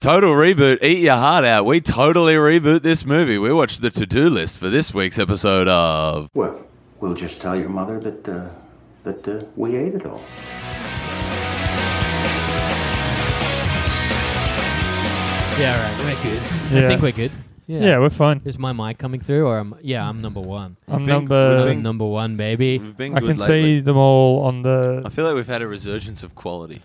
Total reboot, eat your heart out. We totally reboot this movie. We watched the to-do list for this week's episode of... Well, we'll just tell your mother that we ate it all. Yeah, right. We're good. Yeah. I think we're good. Yeah, we're fine. Is my mic coming through, or I'm number one. I'm number one, baby. We've been I good can lately. see them all on the... I feel like we've had a resurgence of quality.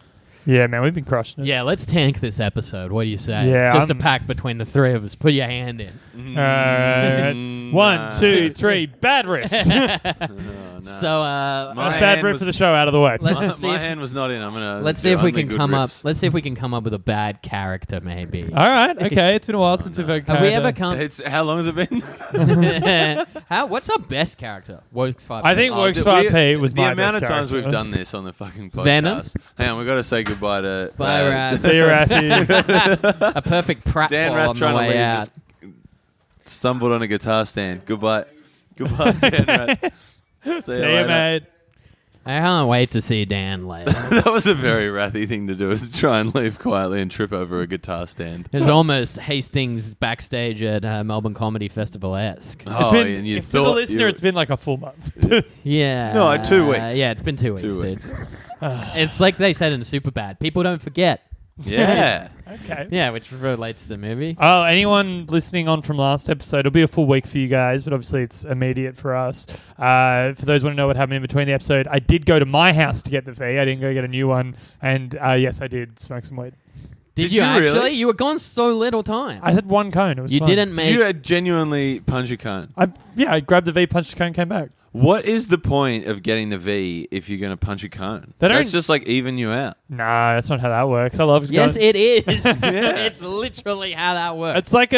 Yeah, man, we've been crushing it. Yeah, let's tank this episode. What do you say? Yeah, Just a I'm- pack between the three of us. Put your hand in. One, two, three, bad riffs. No. So, My That's hand bad riff was- for the show out of the way. Let's see My if- hand was not in. I'm gonna. let's do see if we only can good come up. riffs. Let's see if we can come up with a bad character, maybe. All right, okay. It's been a while since we've had Have we ever character. come? It's how long has it been? What's our best character? Works 5. I think Works did 5P was the my amount best of times character. we've done this on the fucking podcast. Venom? Hang on, we've got to say goodbye to Bye, Raz. See you, Rafi. a perfect pratfall Dan Rath on the trying to way leave out. just stumbled on a guitar stand. Goodbye, Dan Rath. See See you, later. mate. I can't wait to see Dan later. That was a very rathy thing to do, is to try and leave quietly and trip over a guitar stand. It's almost Hastings backstage at Melbourne Comedy Festival-esque. It's been, and you for the thought listener, you- it's been like a full month. Yeah. No, 2 weeks. Yeah, it's been 2 weeks, 2 dude. weeks. It's like they said in Superbad. People don't forget. Yeah. Okay. Yeah, which relates to the movie. Oh, anyone listening on from last episode, it'll be a full week for you guys, but obviously it's immediate for us. For those who want to know what happened in between the episode, I did go to my house to get the fee. I didn't go get a new one. And yes, I did smoke some weed. Did you you actually? really? You were gone so little time. I had one cone. It was You fine. didn't make... You had genuinely punch a cone. I grabbed the V, punched the cone, came back. What is the point of getting the V if you're going to punch a cone? They don't- That's just like even you out. Nah, that's not how that works. I love Yes, going. it is. Yeah. It's literally how that works. It's like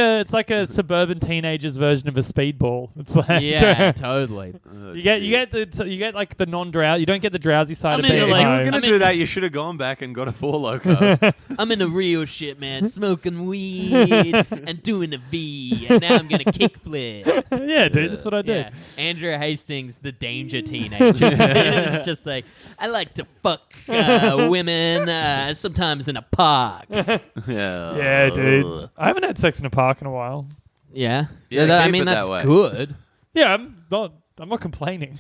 a suburban teenager's version of a speedball. It's like Yeah, totally. you get like the non-drowsy. You don't get the drowsy side of mean, being like, If you were home. going I to mean- do that, you should have gone back and got a 4 Loco. I'm in the real shit, man. Smoking weed and doing a V, and now I'm gonna kickflip. Yeah, dude, that's what I do. Yeah. Andrew Hastings, the danger teenager, is just like, I like to fuck women, sometimes in a park. Yeah, dude. I haven't had sex in a park in a while. Yeah, Yeah, I keep mean it that that's way. good. Yeah, I'm not complaining.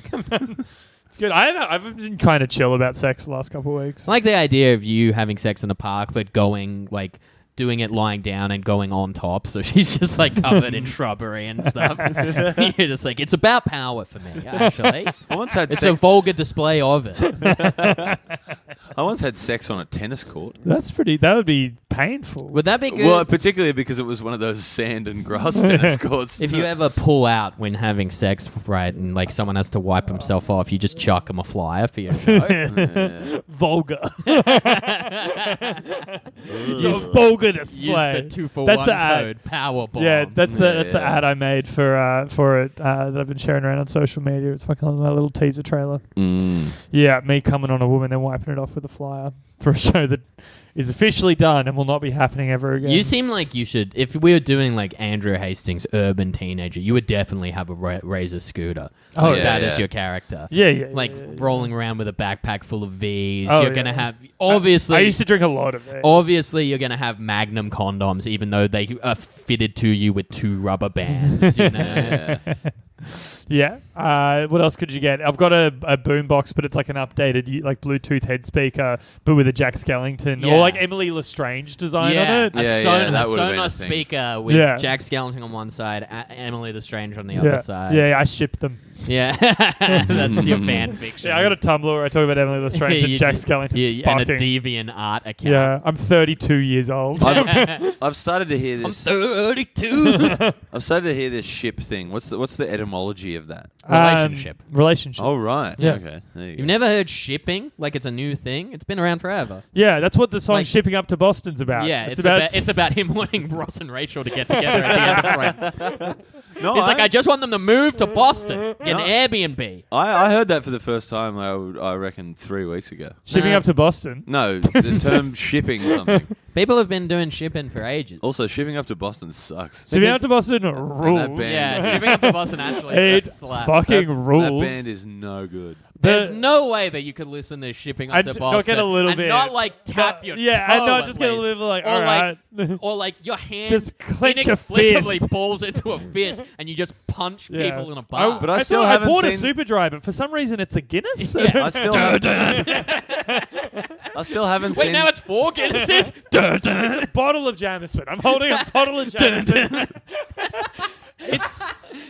It's good. I've been kind of chill about sex the last couple of weeks. I like the idea of you having sex in a park, but doing it lying down and going on top, so she's just like covered in shrubbery and stuff. You're just like, it's about power for me, actually. I once had It's a sex. vulgar display of it. I once had sex on a tennis court. That would be painful. Would that be good? Well, particularly because it was one of those sand and grass tennis courts. If you ever pull out when having sex, right, and like someone has to wipe himself off, you just chuck them a flyer for your show. Vulgar. It's a vulgar display. Use the 2 for That's 1 the ad. code, power bomb. Yeah, that's the Yeah. ad I made for it that I've been sharing around on social media. It's fucking my little teaser trailer. Yeah, me coming on a woman and wiping it off with a flyer for a show that is officially done and will not be happening ever again. You seem like you should. If we were doing like Andrew Hastings, urban teenager, you would definitely have a Razor scooter. Oh, Like, that yeah. is your character. yeah. Like rolling around with a backpack full of V's. Oh, You're yeah. gonna have obviously. I used to drink a lot of it. Obviously, you're going to have Magnum condoms, even though they are fitted to you with 2 rubber bands. You know? Yeah. What else could you get? I've got a boombox, but it's like an updated like Bluetooth head speaker, but with a Jack Skellington Yeah. or like Emily Lestrange design on it. A Yeah, Sonos, that would've been a Sonos thing. speaker with Yeah. Jack Skellington on one side, Emily Lestrange on the Yeah. other side. Yeah, I ship them. Yeah. That's your fan fiction. Yeah, I got a Tumblr where I talk about Emily Lestrange and You Jack just- Skellington. Yeah, and a fucking. deviant art account. Yeah, I'm 32 years old. I've started to hear I'm this. 32. I've started to hear this ship thing. What's the etymology of that? Relationship. Relationship. Oh right. Yeah. Okay. There you You've go. never heard shipping? Like it's a new thing? It's been around forever. Yeah, that's what the song Like- "Shipping Up to Boston's" about. Yeah, it's about him wanting Ross and Rachel to get together at the end of Friends. No, He's like, I just want them to move to Boston, get an Airbnb. I heard that for the first time. I reckon 3 weeks ago. shipping Nah. up to Boston. No, the term shipping something. People have been doing shipping for ages. Also, shipping up to Boston sucks. Shipping Because- up to Boston rules. band- yeah, shipping up to Boston actually It does slap. fucking That rules. band is no good. There's no way that you could listen to Shipping Up to Boston not get a little and bit. not like tap your toe. and not at just get a least. little like, or all like, right. or like your hand Just clench your inexplicably fist. balls into a fist and you just punch Yeah. people in a bar. But I I still thought haven't I bought seen- a Super Dry, but for some reason it's a Guinness. Yeah. I still haven't Wait, seen. now it's 4 Guinnesses? It's a bottle of Jameson. I'm holding a bottle of Jameson.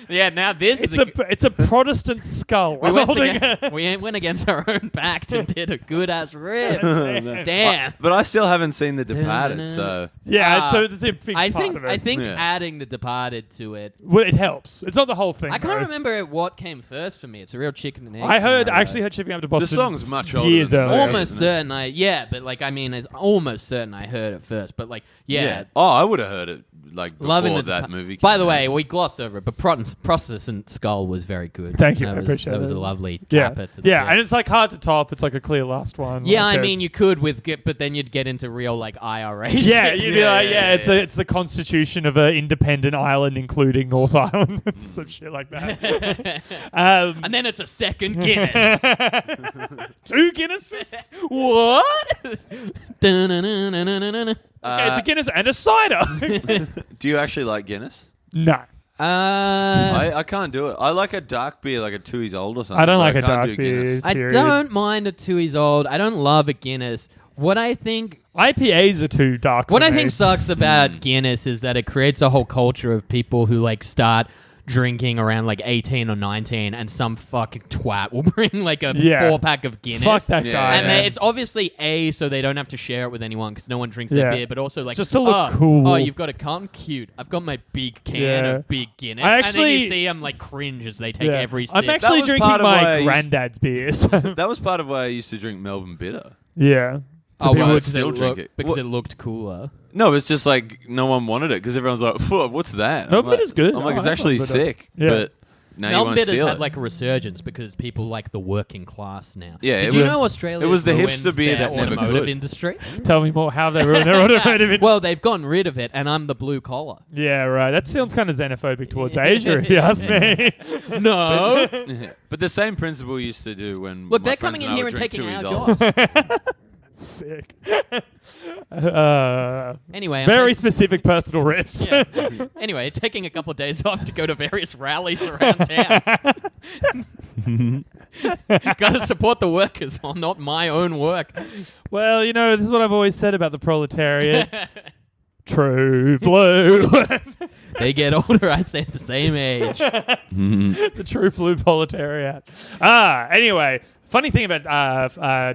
Yeah, now this is It's a Protestant skull. we I'm went, holding we went against our own back and did a good ass rip. Damn. But I still haven't seen The Departed, so Yeah, so it's a big I part think of it. I think Yeah. adding The Departed to it. Well, it helps. It's not the whole thing. I can't though. remember what came first for me. It's a real chicken and egg. I scenario. actually heard Shipping Up to Boston. song's much older years than the earlier. movie. almost isn't it? certain. But like I mean, it's almost certain I heard it first. But like, yeah. Oh, I would have heard it like before Loving that movie. By came the out. way, we glossed over it, but Protestant Skull was very good. Thank you, That I was, appreciate that was it. a lovely Yeah, capper to the yeah, bit. and it's like hard to top. It's like a clear last one. Yeah, Like, I mean, it's- you could but then you'd get into real like IRA. Yeah, shit. you'd be like, it's the constitution of an independent island, including North Island, and some shit like that. And then it's a second Guinness. 2 Guinnesses. What? Dun-dun-dun-dun-dun-dun. Okay, it's a Guinness and a cider. Do you actually like Guinness? No, I can't do it. I like a dark beer, like a 2 years old or something. I don't but like a can't dark do beer. Guinness. I period. don't mind a 2 years old. I don't love a Guinness. What I think IPAs are too dark. What for I me. think sucks about Guinness is that it creates a whole culture of people who like start drinking around like 18 or 19 and some fucking twat will bring like a 4-pack of Guinness. Fuck that Yeah, guy. And yeah. it's obviously so they don't have to share it with anyone because no one drinks their Yeah. beer, but also like Just to look oh, cool. Oh, you've got a carton? Cute. I've got my big can Yeah. of big Guinness. I and then actually- you see them like cringe as they take Yeah. every sip. I'm actually was drinking part of why I my used- granddad's beers. That was part of why I used to drink Melbourne Bitter. Yeah. oh, people well, would because still drink looked, it. because What- it looked cooler. No, it's just like no one wanted it because everyone's like, "What's that?" I'm Melbourne like- Bitter's good. I'm like, I it's like actually Melbourne Bitter. sick, Yeah. but now you Melbourne want to Bitters steal had it. like a resurgence because people like the working class now. Yeah, Did it you was- know Australia? it was the ruined hipster beer their that never automotive could. industry? Tell me more. How have they ruined their automotive industry? Well, they've gotten rid of it, and I'm the blue collar. Yeah, right. That sounds kind of xenophobic towards Asia, if you ask me. No, But the same principle used to do when look, my they're friends coming in I here would and drink taking 2 our years old. jobs. Sick. Anyway, I'm Very taking- specific personal riffs. Yeah. Anyway, taking a couple of days off to go to various rallies around town. Got to support the workers, not my own work. Well, you know, this is what I've always said about the proletariat. True blue. They get older, I stay at the same age. The true blue proletariat. Anyway, funny thing about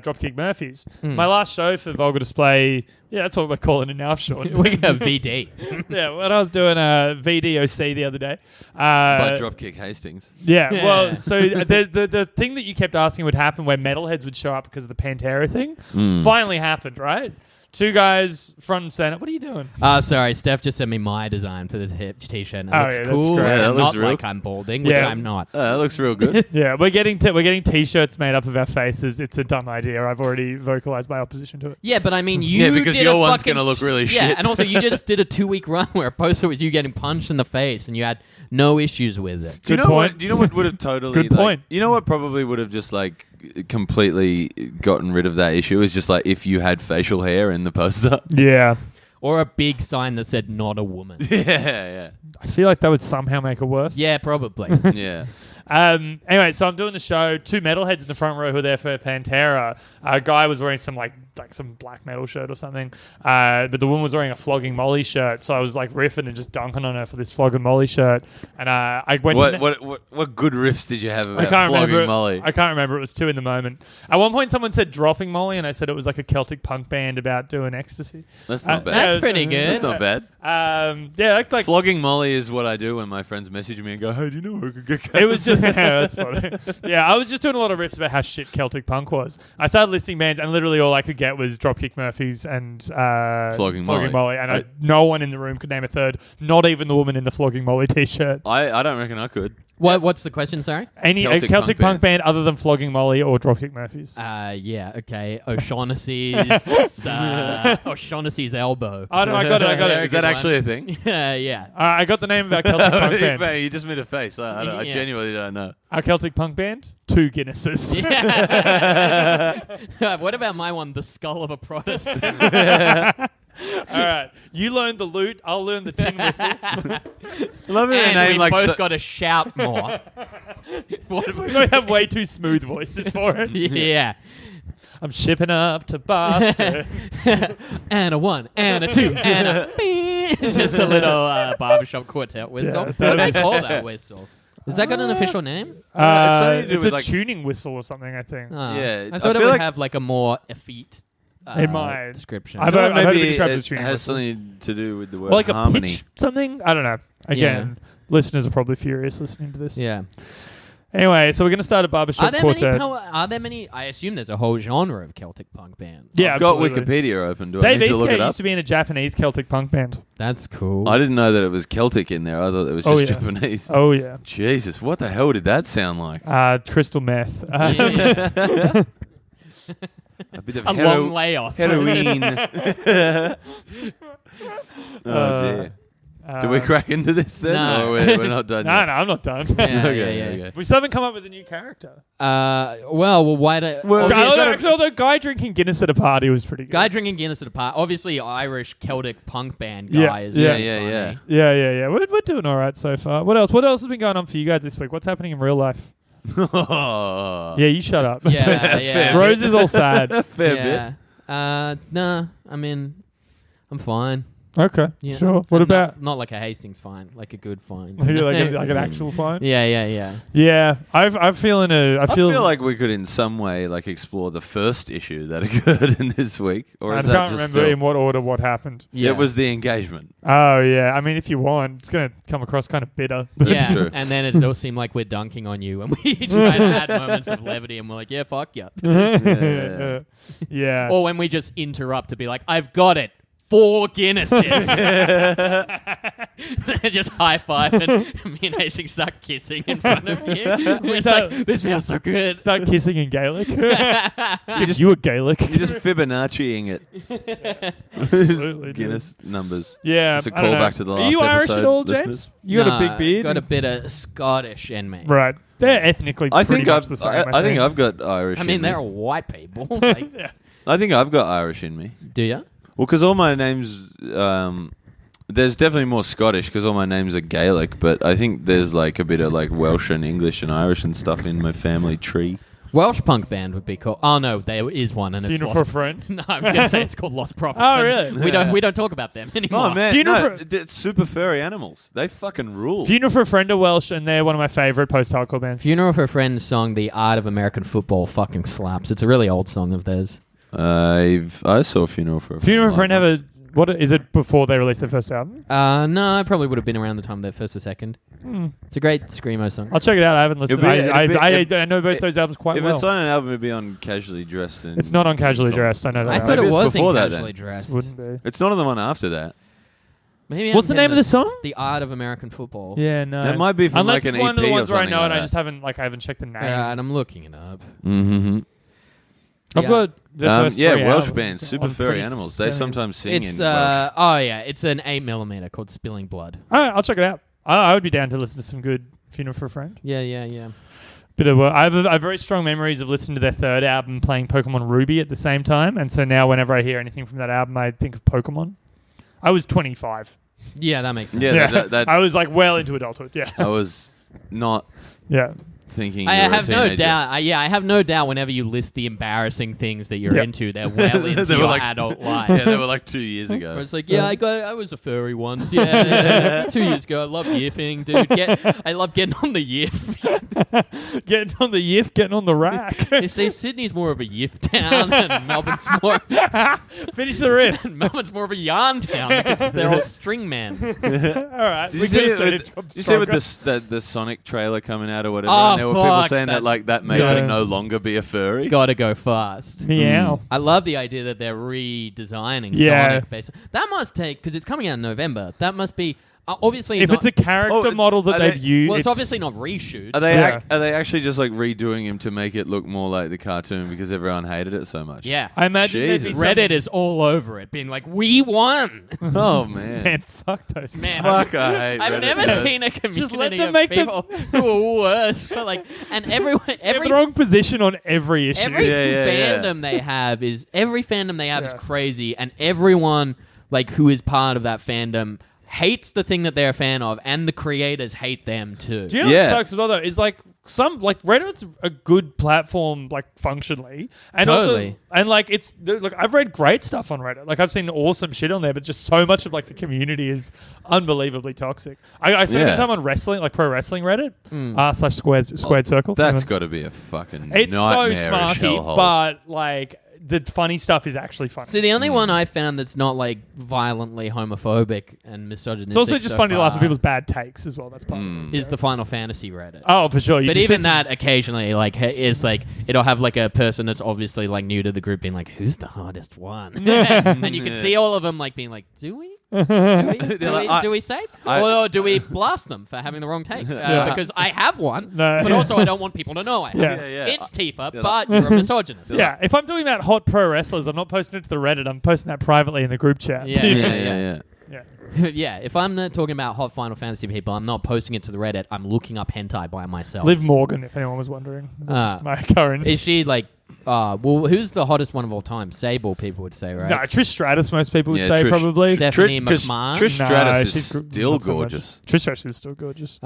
Dropkick Murphys. My last show for Vulgar Display, yeah, that's what we're calling it now, Sean. We got VD. Yeah, when I was doing VDOC the other day. By Dropkick Hastings. Yeah, Yeah. well, so the thing that you kept asking would happen where metalheads would show up because of the Pantera thing finally happened, right? 2 guys front and center. What are you doing? Sorry, Steph just sent me my design for the t-shirt. And it Oh, looks yeah, that's cool. great. and Yeah, that looks not real. like I'm balding, which Yeah. I'm not. Oh, that looks real good. Yeah, we're getting T-shirts made up of our faces. It's a dumb idea. I've already vocalized my opposition to it. Yeah, but I mean, you Yeah, because did your a one's fucking gonna look really Yeah, shit. and also you just did a 2-week run where a poster was you getting punched in the face, and you had no issues with it. Do you Good know point. what? Do you know what would have totally? Good like- point. You know what probably would have just like completely gotten rid of that issue is just like if you had facial hair in the poster. Yeah, Or a big sign that said "not a woman." yeah, I feel like that would somehow make it worse. Yeah, probably. yeah. Anyway, so I'm doing the show. 2 metalheads in the front row who are there for Pantera. A guy was wearing some like some black metal shirt or something. But the woman was wearing a Flogging Molly shirt. So I was like riffing and just dunking on her for this Flogging Molly shirt. And I went. to What good riffs did you have I about can't flogging remember. Molly? I can't remember. It was 2 in the moment. At one point, someone said "Dropping Molly," and I said it was like a Celtic punk band about doing ecstasy. That's not bad. That's it was- pretty good. That's not bad. Yeah, like Flogging Molly is what I do when my friends message me and go, "Hey, do you know where I could get?" it was just yeah, that's funny. Yeah, I was just doing a lot of riffs about how shit Celtic punk was. I started listing bands, and literally all I could get was Dropkick Murphys and Flogging Molly. And no one in the room could name a third. Not even the woman in the Flogging Molly t-shirt. I don't reckon I could. What's the question? Sorry. Any Celtic Celtic punk punk band other than Flogging Molly or Dropkick Murphys? Yeah. Okay. O'Shaughnessy's O'Shaughnessy's elbow. Oh no, I got it. Is that actually a thing? Yeah. I got the name of our Celtic punk band. Man, you just made a face. I Yeah. genuinely don't know. Our Celtic punk band, 2 Guinnesses. Yeah. What about my one? The Skull of a Protestant. All right, you learn the lute, I'll learn the tin whistle. Love it. And Name we like both got to shout more. We both have way too smooth voices for it. Yeah. I'm shipping up to Boston. And a 1, and a 2, and a beep. Just a little barbershop quartet whistle. Yeah, What do they call that whistle? Has that got an official name? It's something to do It's with, a like- tuning whistle or something, I think. Oh. Yeah, I I thought it feel would like- have like a more effete It might. description. I've I feel like heard it maybe described as a it tuning has whistle. something to do with the word Or like harmony. a pitch something? I don't know. Again, listeners are probably furious listening to this. Yeah. Anyway, so we're going to start a barbershop quartet. Are there many? I assume there's a whole genre of Celtic punk bands. Yeah, I've got absolutely. Wikipedia open. Do I Dave need to look Eastgate it up? used to be in a Japanese Celtic punk band. That's cool. I didn't know that it was Celtic in there. I thought it was Oh, just yeah. Japanese. Oh, yeah. Jesus, what the hell did that sound like? Crystal meth. Yeah. A bit of A long layoff. heroin. Oh dear. Do we crack into this then? No. Or we're not done No, yet? no, I'm not done. Yeah, Okay, yeah. okay. We still haven't come up with a new character. Well, why do... Well, obviously- Although guy drinking Guinness at a party was pretty good. Guy drinking Guinness at a party. Obviously, Irish Celtic punk band Yeah, guy is yeah. really Yeah, funny. Yeah. We're doing all right so far. What else? What else has been going on for you guys this week? What's happening in real life? Yeah. Yeah, you shut up. Yeah, yeah. Rose is all sad. Fair yeah. Nah, I mean, I'm fine. Okay, Yeah. sure. What I'm about not like a Hastings fine, like a good fine. like an actual fine? Yeah. Yeah, I'm feeling a. I feel like we could in some way like explore the first issue that occurred in this week. Or I is that can't just remember still- in what order what happened. Yeah. It was the engagement. Oh yeah, I mean if you want, it's gonna come across kind of bitter. Yeah, true. and then it'll seem like we're dunking on you, and we try to add moments of levity, and we're like, yeah, fuck yeah. Yeah. Or when we just interrupt to be like, I've got it. 4 Guinnesses. Just high five, and me and Hastings start kissing in front of you. It's like, this feels so good. Start kissing in Gaelic. you were Gaelic. You're just Fibonacciing it. Absolutely, dude. Guinness numbers. Yeah, It's a I don't know. callback to the Are last you Irish at episode, all, listeners. James? You got a big beard. Got a bit of Scottish in me. Right. They're ethnically I pretty think much I've. the same. I think I've got Irish. I mean, in me. they're all white people. Like, I think I've got Irish in me. do you? Well, because all my names, there's definitely more Scottish because all my names are Gaelic, but I think there's like a bit of like Welsh and English and Irish and stuff in my family tree. Welsh punk band would be cool. Oh no, there is one, and it's Funeral for a Lost. Friend. No, I was going to say it's called Lost Prophets. Oh, and really? We don't talk about them anymore. Oh man, Do you know no, it's super furry animals. They fucking rule. Funeral for a Friend are Welsh, and they're one of my favorite post-hardcore bands. Funeral for a Friend's song, "The Art of American Football," fucking slaps. It's a really old song of theirs. I saw Funeral for a Funeral for a Friend live have a. What is it before they released their first album? No, it probably would have been around the time of their first or second. It's a great screamo song. I'll check it out. I haven't listened. It'll be- I know both those albums quite If well. it's on an album, it'd be on Casually Dressed. And It's not on Casually Dressed. I know that. I right? thought it Maybe it's was in before that Casually then. Dressed. Wouldn't be. It's not on the one after that. Maybe What's the name of the song? The Art of American Football. Yeah, no. It might be from Unless like it's an one of EP the or ones where I something know like and I that. just haven't checked the name. And I'm looking it up. Mm-hmm. I've Yeah. got the first Yeah, three Welsh albums bands, super on furry pretty animals. They same. sometimes sing It's in Welsh. oh yeah, it's an 8mm called Spilling Blood. All right, I'll check it out. I would be down to listen to some good Funeral for a Friend. Yeah. Bit of I have very strong memories of listening to their third album, playing Pokemon Ruby at the same time, and so now whenever I hear anything from that album, I think of Pokemon. I was 25. Yeah, that makes sense. Yeah, that I was like well into adulthood. Yeah, I was not yeah. thinking. I you were a have no teenager. doubt. I have no doubt. Whenever you list the embarrassing things that you're Yep. into, they're well into They were your like- adult life. Yeah, they were like 2 years Where ago. it's like, I was a furry once. Yeah, 2 years ago. I love yiffing, dude. I love getting on the yiff. Getting on the yiff, getting on the rack. You see, Sydney's more of a yiff town, and Melbourne's more. Finish the riff. Melbourne's more of a yarn town because they're all string men. All right, Did we you see could've it said with, it dropped you see it with stronger. the Sonic trailer coming out or whatever? Oh, and there were people fuck, saying that like that made Yeah. him no longer be a furry. Gotta go fast. Meow. I love the idea that they're redesigning Yeah. Sonic based. That must take, because it's coming out in November, that must be Obviously, If not, it's a character Oh, model that are they've they- used, well, it's obviously not reshoots. Are they Yeah. are they actually just like redoing him to make it look more like the cartoon because everyone hated it so much? Yeah. I imagine there'd be Jesus. some- Reddit is all over it, being like, "We won." Oh man. Man, fuck those Man, guys. Fuck, I hate I've Reddit never nerds. seen a community Just let them of make them- people who are worse. But like, and They have every the wrong position on every issue. every Yeah. fandom they have is Yeah. crazy, and everyone like who is part of that fandom hates the thing that they're a fan of, and the creators hate them too. Do you know Yeah. what sucks as well though? Is like Reddit's a good platform, like functionally, and Totally. also and like look, I've read great stuff on Reddit. Like I've seen awesome shit on there, but just so much of like the community is unbelievably toxic. I spend a bit of Yeah. time on wrestling, like pro wrestling Reddit, /squared circle. That's Anyone's- got to be a fucking It's so nightmarish smarky, hellhole. but like the funny stuff is actually funny. So the only one I found that's not like violently homophobic and misogynistic It's also just so funny to laugh at far people's bad takes as well. That's part of it. is the Final Fantasy Reddit. Oh, for sure. You But just even see that occasionally, like, is like it'll have like a person that's obviously like new to the group being like, "Who's the hardest one?" And you can see all of them like being like, "Do we? Do we say? Or do we blast them for having the wrong take? Because I have one, No. but also I don't want people to know I have. Yeah. it. Yeah. It's Tifa, but you're a misogynist. Yeah, if I'm doing that hot pro wrestlers, I'm not posting it to the Reddit. I'm posting that privately in the group chat. Yeah. yeah. Yeah. Yeah, if I'm not talking about hot Final Fantasy people, I'm not posting it to the Reddit. I'm looking up hentai by myself. Liv Morgan, if anyone was wondering. That's my current. Is she like? Well, who's the hottest one of all time? Sable, people would say, right? No, Trish Stratus, most people would Yeah, say Trish. probably. Stephanie 'cause McMahon. Trish No, Stratus she's is still not so much. gorgeous. Trish Stratus is still gorgeous.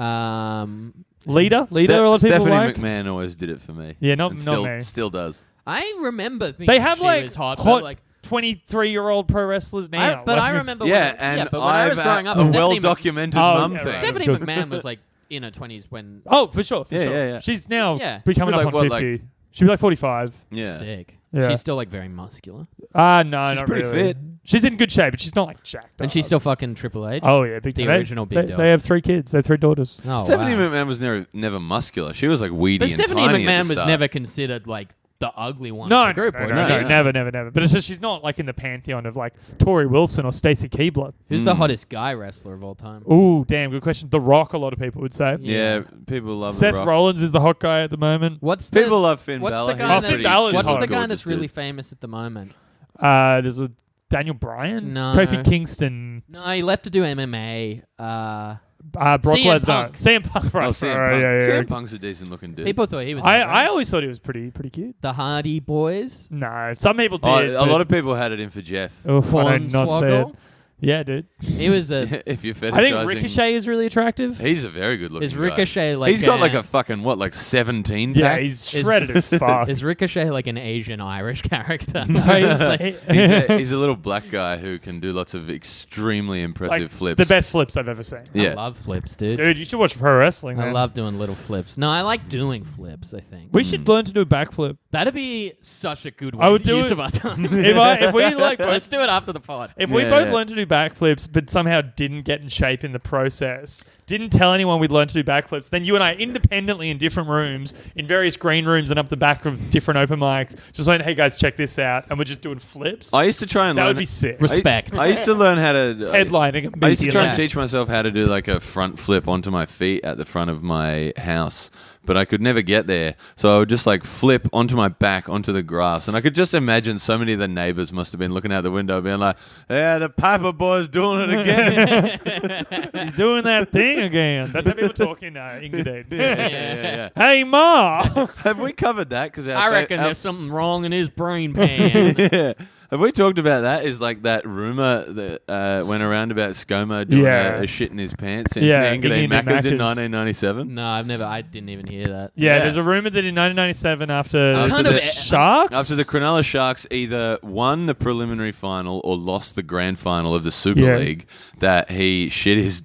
Leader. Leader, a lot of people Stephanie like. McMahon always did it for me. Yeah, not And still, me. Still does. I remember thinking They have she like was hot, hot but like 23-year-old pro wrestlers now. but I Like, remember Yeah, when, and but when I was I've growing up, a Stephanie, well-documented Oh, mum yeah, thing. right. Stephanie Of course. McMahon was like in her 20s when Oh, for sure, for Yeah, sure. yeah, yeah. She's now Yeah. becoming She'll be up like, on what, 50. She'll be like 45. Yeah. sick. Yeah. She's still like very muscular, No, She's not pretty really. fit. She's in good shape, but she's not like jacked and up. she's still fucking Triple H. Oh yeah, big the time. original big dog. They have 3 kids. They have 3 daughters. Oh, Stephanie wow. McMahon was never muscular. She was like weedy But and Stephanie tiny at McMahon the was start. never considered like the ugly one No, of the group. no, was no, she? no, never. But it's just she's not like in the pantheon of like Tori Wilson or Stacey Keibler. Who's the hottest guy wrestler of all time? Ooh, damn, good question. The Rock, a lot of people would say. Yeah, people love Seth The Rock. Rollins is the hot guy at the moment. What's People the love Finn what's Balor. the guy He's that- pretty- Balor's what's hot. the guy gorgeous that's dude. really famous at the moment? There's a Daniel Bryan, No. Kofi Kingston, No, he left to do MMA. Brock CM Lesnar, Punk. CM Punk. Right, Oh, CM right, Punk. yeah. CM Punk's a decent looking dude. People thought he was. I hot. always thought he was pretty cute. The Hardy Boys. No, some people did. A lot of people had it in for Jeff. Oof, I did not say it. Hornswoggle. Yeah, dude. He was a. If you're fetishizing, I think Ricochet is really attractive. He's a very good looking Is guy. Ricochet like? He's got like a fucking what, like 17 Yeah, pack? he's shredded as fuck. Is Ricochet like an Asian Irish character? No, he's like- He's a little black guy who can do lots of extremely impressive like flips. the best flips I've ever seen. Yeah. I love flips, dude. Dude, you should watch pro wrestling. I man. love doing little flips. No, I like doing flips. I think We should learn to do a backflip. that'd be such a good I would do use it- of our time. If we like Let's both, do it after the pod. if we Yeah, both yeah. learned to do backflips, but somehow didn't get in shape in the process, didn't tell anyone we'd learned to do backflips, then you and I independently in different rooms, in various green rooms and up the back of different open mics, just went, "Hey guys, check this out," and we're just doing flips. I used to try and That learn. would be sick. Respect. I used to learn how to Headlining I used to try and Yeah. teach myself how to do like a front flip onto my feet at the front of my house, but I could never get there. So I would just like flip onto my back onto the grass, and I could just imagine so many of the neighbors must have been looking out the window, being like, "Yeah, the Piper boy's doing it again." He's doing that thing again. That's how people talk in Engadine. yeah. Hey, Ma! Have we covered that? Because I reckon there's something wrong in his brain pan. yeah. Have we talked about that? Is like that rumor that went around about ScoMo doing Yeah. a shit in his pants in Yeah, the Engadine Engadine Macca's in Macca's. 1997? No, I didn't even hear that. Yeah, Yeah. there's a rumor that in 1997, after After the the- Sharks, After the Cronulla Sharks either won the preliminary final or lost the grand final of the Super Yeah. League, that he shit his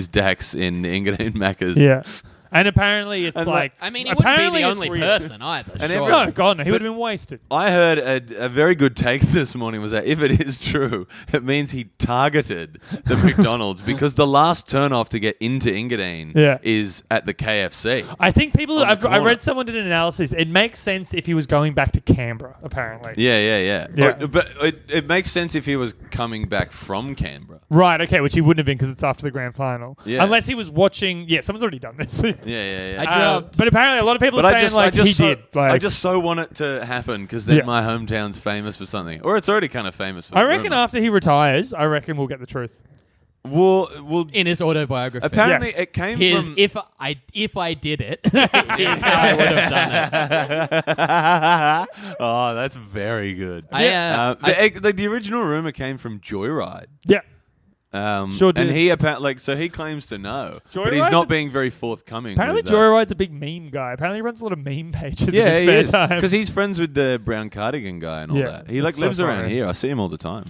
dacks in the Engadine Macca's. yeah, And apparently it's And like... I mean, he wouldn't be apparently the it's only real. person either. And surely. No, God, no. He would have been wasted. I heard a very good take this morning was that if it is true, it means he targeted the McDonald's because the last turnoff to get into Engadine is at the KFC. I think people... On the I read corner. someone did an analysis. It makes sense if he was going back to Canberra, apparently. Yeah. Yeah. But it makes sense if he was coming back from Canberra. Right, okay, which he wouldn't have been because it's after the grand final. Yeah. Unless he was watching... Yeah, someone's already done this. Yeah. I dropped- But apparently a lot of people are saying he did. Like, I just so want it to happen because then Yeah. my hometown's famous for something. Or it's already kind of famous for I reckon rumour. after he retires, I reckon we'll get the truth. Well, in his autobiography. apparently Yes. it came Here's from... if I did it, here's how I would have done it. Oh, that's very good. The original rumor came from Joyride. Yeah. Sure did. And he apparently, so he claims to know, but he's Joyride's not a- being very forthcoming. Apparently with Joyride's a big meme guy. Apparently he runs a lot of meme pages Yeah, in he his is spare time. because he's friends with the brown cardigan guy and all Yeah, that. He that's so lives around funny. here. I see him all the time.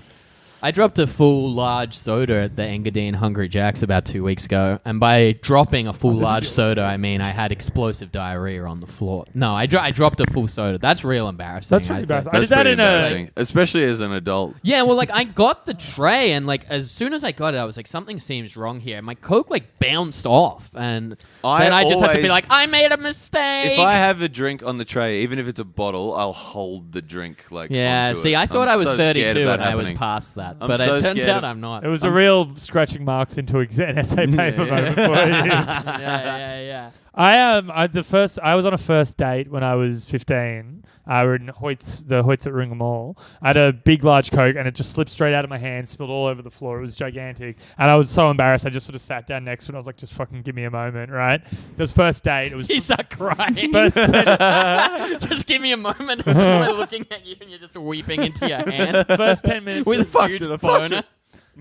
I dropped a full large soda at the Engadine Hungry Jack's about 2 weeks ago, and by dropping a full large soda, I mean I had explosive diarrhea on the floor. No, I dropped a full soda. That's real embarrassing. That's pretty I'd say. embarrassing. I That's did that pretty in embarrassing, especially as an adult. Yeah, well, like I got the tray, and like as soon as I got it, I was like, something seems wrong here. My Coke like bounced off, and then I just had to be always- like, I made a mistake. If I have a drink on the tray, even if it's a bottle, I'll hold the drink like. yeah, onto see, it. I thought I'm I was so scared 32 of that and I was happening. past that, I'm but so it turns scared out of- I'm not. It was a real scratching marks into an essay paper moment for you. yeah. I was on a first date when I was 15. We were in the Hoyts at Ringham Mall. I had a big, large Coke, and it just slipped straight out of my hand, spilled all over the floor. It was gigantic, and I was so embarrassed. I just sort of sat down next to it. I was like, "Just fucking give me a moment, right?" It was first date. It was You start crying. first. Just give me a moment. I'm just looking at you and you're just weeping into your hand. First 10 minutes. With a Fucked huge it, I fucked boner.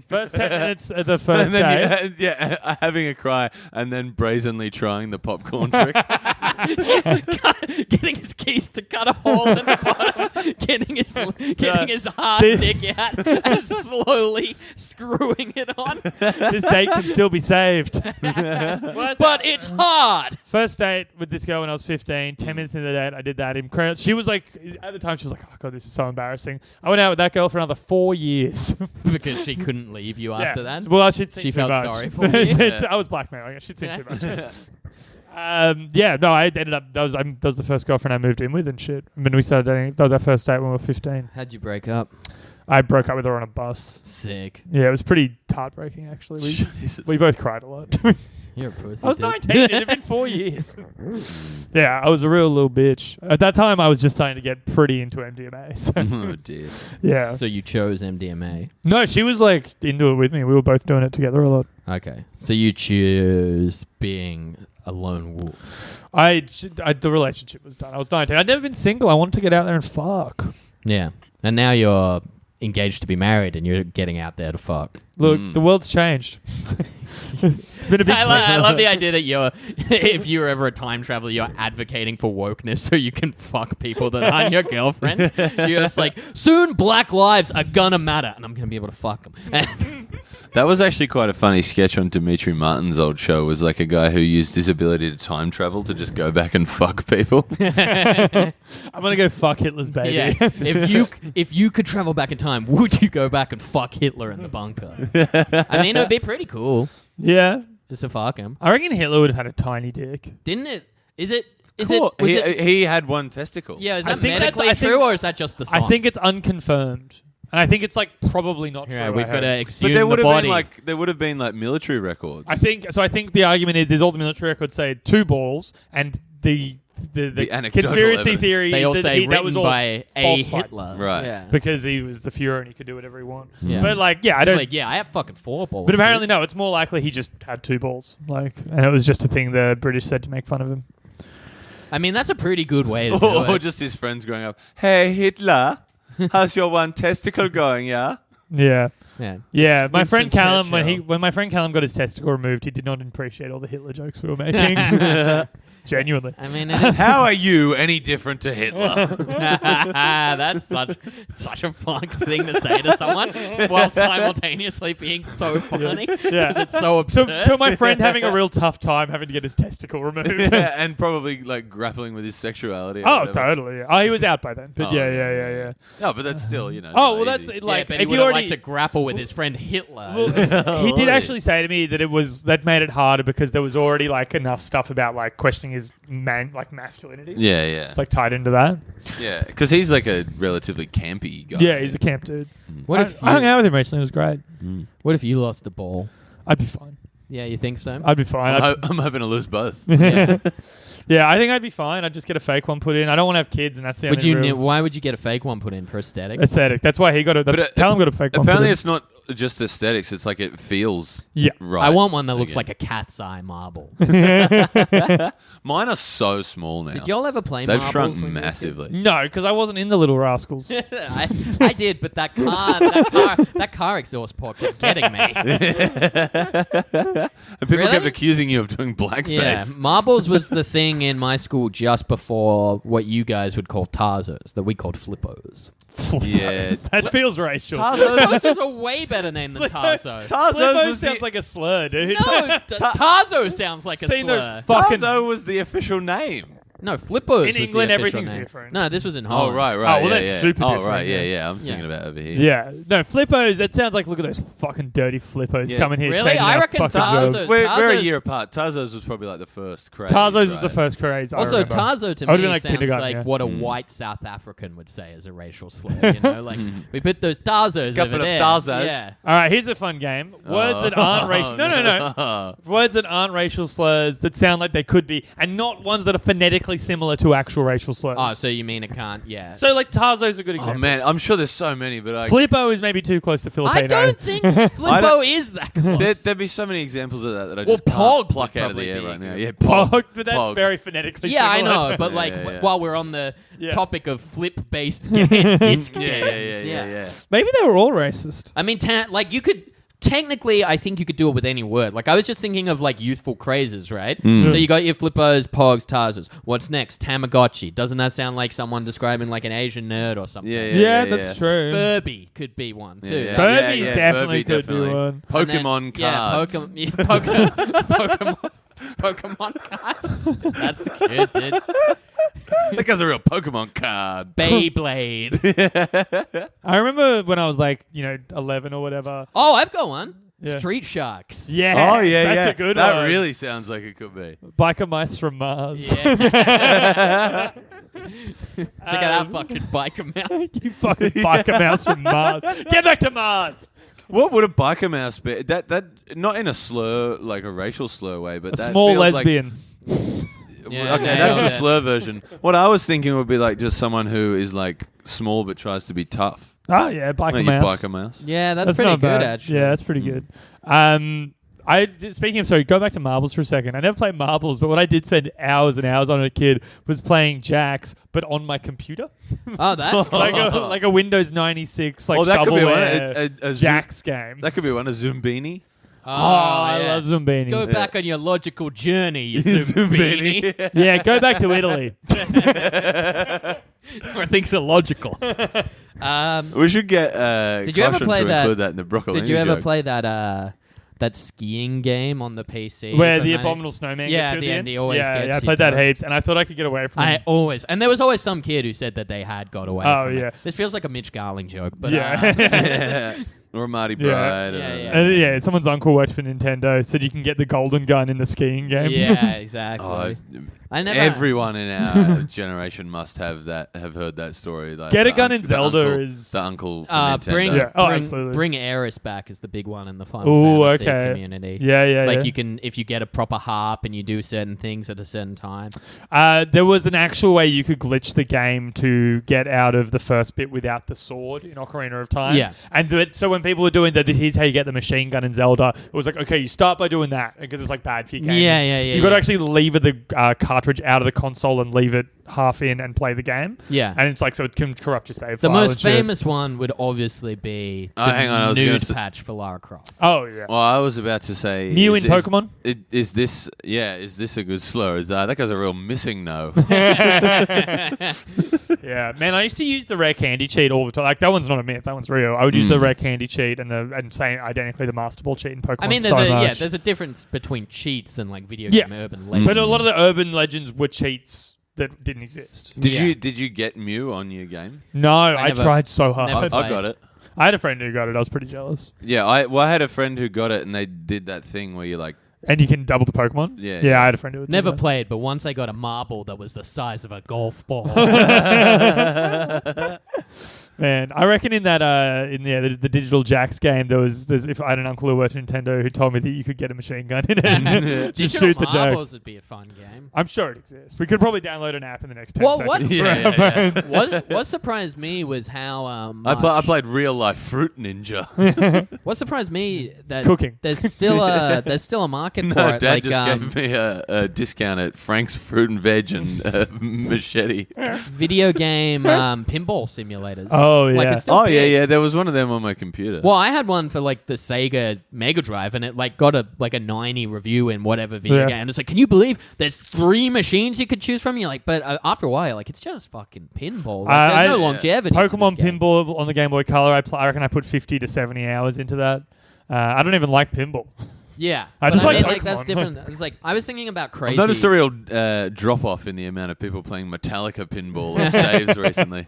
First 10 minutes of the first And then date. having a cry and then brazenly trying the popcorn trick. Getting his keys to cut a hole in the bottom, getting his hard This- dick out and slowly screwing it on. This date can still be saved. But it's hard. First date with this girl when I was 15. 10 minutes into the date, I did that. She was like, at the time, she was like, "Oh god, this is so embarrassing." I went out with that girl for another 4 years. Because she couldn't leave you after Yeah. that. Well, she'd seen She too felt much. sorry for you. I was blackmailing her. She'd seen Yeah. too much. No, I ended up. That was the first girlfriend I moved in with and shit. I mean, we started dating. That was our first date when we were 15. How'd you break up? I broke up with her on a bus. Sick. Yeah, it was pretty heartbreaking actually. Jesus. We both cried a lot. You're a pussy. I was dude. 19. It had been 4 years. Yeah, I was a real little bitch. At that time, I was just starting to get pretty into MDMA. So, Oh dear. yeah. So you chose MDMA. No, she was like into it with me. We were both doing it together a lot. Okay. So you choose being a lone wolf. The relationship was done. I was 19. I'd never been single. I wanted to get out there and fuck. Yeah. And now you're engaged to be married and you're getting out there to fuck. Look, the world's changed. It's been a big I love the idea that if you're ever a time traveler, you're advocating for wokeness so you can fuck people that aren't your girlfriend. You're just like, soon black lives are gonna matter and I'm gonna be able to fuck them. That was actually quite a funny sketch on Dimitri Martin's old show. Was like a guy who used his ability to time travel to just go back and fuck people. I'm gonna go fuck Hitler's baby. Yeah. If you could travel back in time, would you go back and fuck Hitler in the bunker? I mean, it would be pretty cool Yeah. just to fuck him. I reckon Hitler would have had a tiny dick. Didn't it? Is it? Cool. Was it? He had one testicle. Yeah. Is I that think that's- medically I think- true or is that just the song? I think it's unconfirmed. And I think it's like probably not true. Yeah, we've I got to heard. exhume But there would the have body. been like military records. I think the argument is all the military records say 2 balls and the anecdotal conspiracy evidence. theory They is all that say that was written all by a falsified. Hitler. Right. Yeah. Because he was the Fuhrer and he could do whatever he wanted. Yeah. But like, yeah, I It's don't. like, yeah, I have fucking 4 balls. But apparently, dude. no. It's more likely he just had 2 balls, like, and it was just a thing the British said to make fun of him. I mean, that's a pretty good way to do Or it. just his friends growing up. Hey Hitler, how's your one testicle going? Yeah. Yeah. Yeah. Yeah, my Winston friend Callum, Churchill. when my friend Callum got his testicle removed, he did not appreciate all the Hitler jokes we were making. Genuinely. I mean, it is- How are you any different to Hitler? that's such a fun thing to say to someone while simultaneously being so funny. Yeah. 'Cause it's so absurd. So my friend having a real tough time having to get his testicle removed. Yeah, and probably like grappling with his sexuality. or Oh, whatever. totally. Oh, he was out by then. But Oh, yeah. No, but that's still, you know. Oh, well, it's not that's easy. like, yeah, but if he you would already. like to grapple with his friend Hitler. Well, he did Oh, actually say to me that that made it harder because there was already like enough stuff about like questioning his masculinity. Yeah, yeah, It's like tied into that. yeah. Because he's like a relatively campy guy. Yeah, he's a camp dude. what if I hung you, out with him recently. It was great. what if you lost a ball? I'd be fine. Yeah, you think so? I'd be fine. I'm hoping to lose both. Yeah. Yeah, I think I'd be fine. I'd just get a fake one put in. I don't want to have kids, and that's the Would only you? real Why would you get a fake one put in for aesthetic? aesthetic. That's why he got it. Callum got a fake one. Apparently, put in. it's not just aesthetics. It's like it feels Yeah. right. I want one that looks again. like a cat's eye marble. Mine are so small now. Did y'all ever play They've marbles? shrunk when you were massively. No, because I wasn't in the Little Rascals. kids? I did, but that car exhaust port kept getting me. And people Really? kept accusing you of doing blackface. Yeah, marbles was the thing in my school just before what you guys would call Tarzos, that we called Flippos. Yeah. That feels racial. Flippos is a way better name than Tarzo. Flippo was sounds like a slur, dude. No, Tarzo sounds like a Seen those slur. fucking. Tarzo was the official name. No, Flippos. In was the England, official everything's name. different. No, this was in Oh, Holland. right. Oh, well, yeah, that's yeah. super Oh, different, right. yeah. Yeah. I'm thinking Yeah. about over here. Yeah, no, Flippos. That sounds like look at those fucking dirty Flippos Yeah. coming here. Really? changing I our reckon fucking Tarzo- jobs. We're a Tarzo's- year apart. Tarzo's was probably like the first craze. Tarzo's was the right? first craze. I Also, remember. Tarzo to I would've me been like sounds kindergarten, like yeah. what a white South African would say as a racial slur. You know, like we put those Tarzos Couple over of there. Tarzos. Yeah. All right, here's a fun game. Words that aren't racial. No. no. Words that aren't racial slurs that sound like they could be, and not ones that are phonetically similar to actual racial slurs. Oh, so you mean it can't? Yeah. So like Tarzo's a good Oh example. man, I'm sure there's so many, but I Flippo is maybe too close to Filipino. I don't think Flippo is that close. there'd be so many examples of that I Well, just can't Pog pluck would out of the probably air be right now. good. Yeah, Pog, Pog. but that's Pog. very phonetically Yeah, I similar. know, but like yeah. while we're on the Yeah. topic of flip-based disc Yeah, games, yeah. Maybe they were all racist. I mean, like you could technically, I think you could do it with any word. Like I was just thinking of like youthful crazes, right? Mm. So you got your Flippos, Pogs, Tarzos. What's next? Tamagotchi. Doesn't that sound like someone describing like an Asian nerd or something? Yeah, that's true. Furby could be one too. Yeah, Furby yeah, definitely Furby could be definitely. one. And then- Pokemon yeah, cards. Pokemon cards. That's good, dude. That guy's a real Pokemon card. Beyblade. I remember when I was like, 11 or whatever. Oh, I've got one. Yeah. Street Sharks. Yeah. Oh yeah, that's yeah. a good that one. really sounds like it could be. Biker mice from Mars. Yeah. Check out that fucking biker mouse. You fucking biker mouse from Mars. Get back to Mars. What would a biker mouse be? That not in a slur, like a racial slur way, but A that small feels like- lesbian. Yeah, okay, yeah, that's yeah. the slur version. What I was thinking would be like just someone who is like small but tries to be tough. Oh, yeah, biker Like mouse. biker mouse. Yeah, that's pretty not good bad. actually. Yeah, that's pretty good. Speaking of, sorry, go back to marbles for a second. I never played marbles, but what I did spend hours and hours on as a kid was playing jacks, but on my computer. Oh, that's cool. like a Windows 96, like Oh, that could be one. shovelware A jacks game. That could be one. A Zumbini. Oh, I yeah. love Zumbini. Go back on your logical journey, you Zumbini. Yeah, go back to Italy. Where things are logical. We should get Did you ever Caution play to that? include that in the broccolini Did you ever joke. play that skiing game on the PC? Where from the 90 abominable snowman Yeah, gets you at the end he always yeah, gets I you played that both. heaps, and I thought I could get away from it. And there was always some kid who said that they had got away Oh, from yeah. it. This feels like a Mitch Garling joke, but Yeah. Yeah. Or a Marty Yeah. Bride. Yeah, or- yeah. And yeah, someone's uncle worked for Nintendo, said you can get the golden gun in the skiing game. yeah, exactly. Oh, I never. everyone in our generation must have heard that story. Like Get a the gun in the Zelda uncle- is- the uncle from Nintendo. bring Yeah. Oh, absolutely. bring Eris back is the big one in the Final Ooh, Fantasy okay. community. Yeah, Like yeah. you can, if you get a proper harp and you do certain things at a certain time. There was an actual way you could glitch the game to get out of the first bit without the sword in Ocarina of Time. Yeah. And so when people were doing that, here's how you get the machine gun in Zelda, it was like, okay, you start by doing that because it's like bad for your game. Yeah. You've got to actually lever the cartridge out of the console and leave it half in and play the game. Yeah. And it's like, so it can corrupt your save The file most and shit. famous one would obviously be the hang on, I was gonna nude say- patch for Lara Croft. Oh, yeah. Well, I was about to say Mew in Pokemon? Is this a good slur? Is that guy's a real missing no? Yeah, man, I used to use the rare candy cheat all the time. Like, that one's not a myth. That one's real. I would use the rare candy cheat and say identically the Master Ball cheat in Pokemon I mean, so much. there's a difference between cheats and like video Yeah. game urban legends. But a lot of the urban legends were cheats that didn't exist. Did you get Mew on your game? No, I never- tried so hard. never I played. got it. I had a friend who got it. I was pretty jealous. Yeah, I had a friend who got it, and they did that thing where you like. And you can double the Pokemon? Yeah, Yeah, yeah. I had a friend who would do Never that. played, but once I got a marble that was the size of a golf ball. Man, I reckon in that the Digital Jacks game, there's if I had an uncle who worked at Nintendo who told me that you could get a machine gun in it and just Digital shoot the marbles jacks. would be a fun game. I'm sure it exists. We could probably download an app in the next 10 Well, seconds. what's- Yeah. What surprised me was how I much- played real life Fruit Ninja. What surprised me that Cooking. there's still a market for No, it. Dad Like just gave me a discount at Frank's Fruit and Veg and Machete. video game pinball simulators. Oh, Like, yeah. it's still big. Yeah. There was one of them on my computer. Well, I had one for like the Sega Mega Drive, and it like got a 90 review in whatever video Yeah. game. And it's like, can you believe there's 3 machines you could choose from? You're like, but after a while, like it's just fucking pinball. Like, there's no longevity. to Pokemon this game. Pinball on the Game Boy Color, I reckon I put 50 to 70 hours into that. I don't even like pinball. Yeah, I but just like like that's Pokemon. different. It's like I was thinking about crazy. I've noticed a real drop off in the amount of people playing Metallica pinball at saves recently.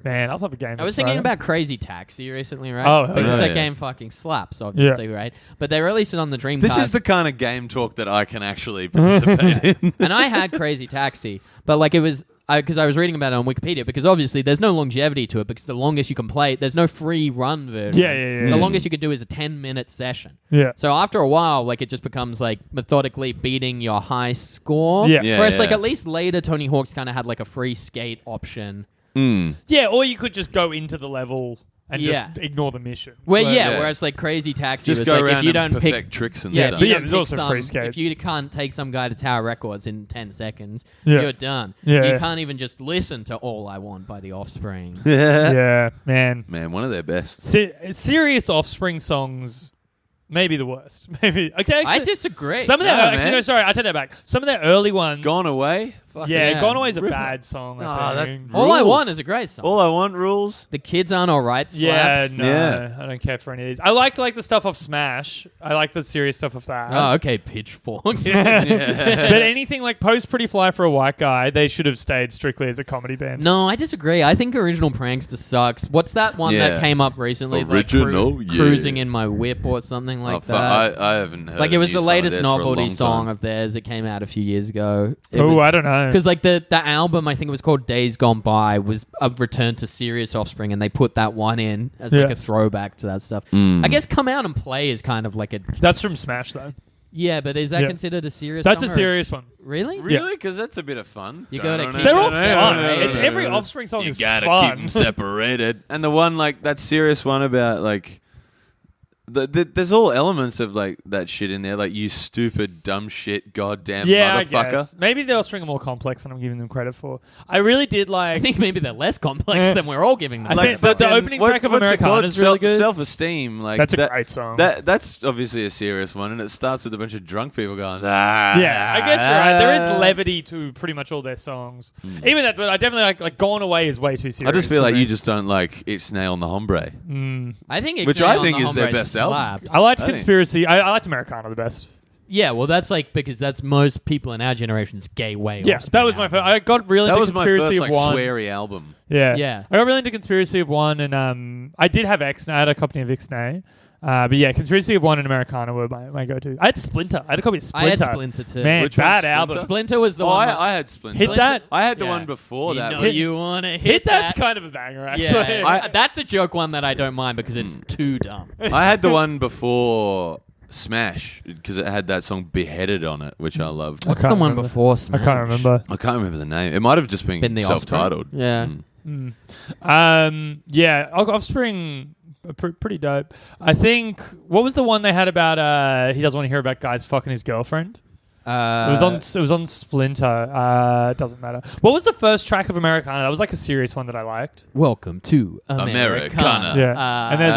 Man, I'll have a game. I was thinking about Crazy Taxi recently, right? Oh, because yeah. that Yeah. game fucking slaps, obviously, right? But they released it on the Dreamcast. This is the kind of game talk that I can actually participate in. And I had Crazy Taxi, but like it was because I was reading about it on Wikipedia. Because obviously there's no longevity to it. Because the longest you can play, there's no free run version. Yeah. The longest you could do is a 10-minute session. Yeah. So after a while, like it just becomes like methodically beating your high score. Yeah. Yeah, Whereas like yeah. at least later, Tony Hawk's kind of had like a free skate option. Yeah, or you could just go into the level and Yeah. just ignore the missions. Where Like- yeah, Yeah. whereas like Crazy Taxi Just was go like around if you and don't perfect pick tricks and yeah, stuff. if you But yeah, don't there's pick also free some, skate. if you can't take some guy to Tower Records in 10 seconds, Yeah. you're done. Yeah, You yeah. can't even just listen to All I Want by The Offspring. Yeah, man. Man, one of their best. Serious Offspring songs, maybe the worst. Maybe. Okay, I actually, disagree. some of their No, actually man. no, sorry, I take that back. Some of their early ones. Gone Away? Fuck yeah, yeah. Gone Away is a Rip it. bad song. Ah, I that's think. All I Rules. Want is a great song. All I Want rules? The Kids Aren't Alright Yeah, slaps. no, Yeah. I don't care for any of these. I like the stuff off Smash. I like the serious stuff of that. Oh, okay, Pitchfork. But anything like Post Pretty Fly for a White Guy, they should have stayed strictly as a comedy band. No, I disagree. I think Original Prankster sucks. What's that one Yeah. that came up recently? Original, like yeah. Cruising in My Whip or something like that. I haven't heard Like it a was new the song of latest theirs for a novelty long song time. of theirs. It came out a few years ago. Oh, I don't know. Because like the album, I think it was called Days Gone By, was a return to Serious Offspring, and they put that one in as like Yeah. a throwback to that stuff. Mm. I guess Come Out and Play is kind of like a That's from Smash though. yeah, but is that Yeah. considered a serious? That's song a or serious one. Really? Really? Because that's a bit of fun. You gotta keep They're all it separate. fun. It's every Offspring song You is gotta fun. keep them separated. And the one, like, that serious one about, like... there's all elements of like that shit in there, like you stupid dumb shit, goddamn Yeah, I motherfucker. guess. Maybe the Offspring are more complex than I'm giving them credit for. I really did I like. think maybe they're less complex than we're all giving them. I think the fucking- opening track of what's it Americana called? is really good. Self-esteem, like That's a that- great song. That's obviously a serious one, and it starts with a bunch of drunk people going. Yeah, I guess you're right. There is levity to pretty much all their songs. Even that, but I definitely like Gone Away is way too serious. I just feel for like me. you just don't like It's Nail on the Hombre. I think Which Ixnay I on think the is their Hombre best album. slaps. I liked I think- Conspiracy. I liked Americana the best. Yeah, well, that's like because that's most people in our generation's gay way. Yeah, Offspring that was my album. first. I got really That into was my Conspiracy first of like One. sweary album. Yeah, Yeah. I got really into Conspiracy of One, and I did have Ixnay. I had a copy of Ixnay. But yeah, Conspiracy of One and Americana were my go-to. I had Splinter. I had a copy of I Splinter. had Splinter too. Man, Which one's bad Splinter? album. Splinter was the Oh, one. that- I had Splinter. Hit that. I had the Yeah. one before you that. know but- you want to Hit that's that. kind of a banger, actually. Yeah, that's a joke one that I don't mind because it's too dumb. I had the one before Smash because it had that song Beheaded on it, which I loved. What's can't the one remember. before I Smash? can't remember. I can't remember the name. It might have just been, Been the self-titled. Offspring? Yeah. Yeah, Offspring, pretty dope. I think what was the one they had about? He doesn't want to hear about guys fucking his girlfriend. It was on Splinter. Doesn't matter. What was the first track of Americana? That was like a serious one that I liked. Welcome to Americana. Yeah. And there's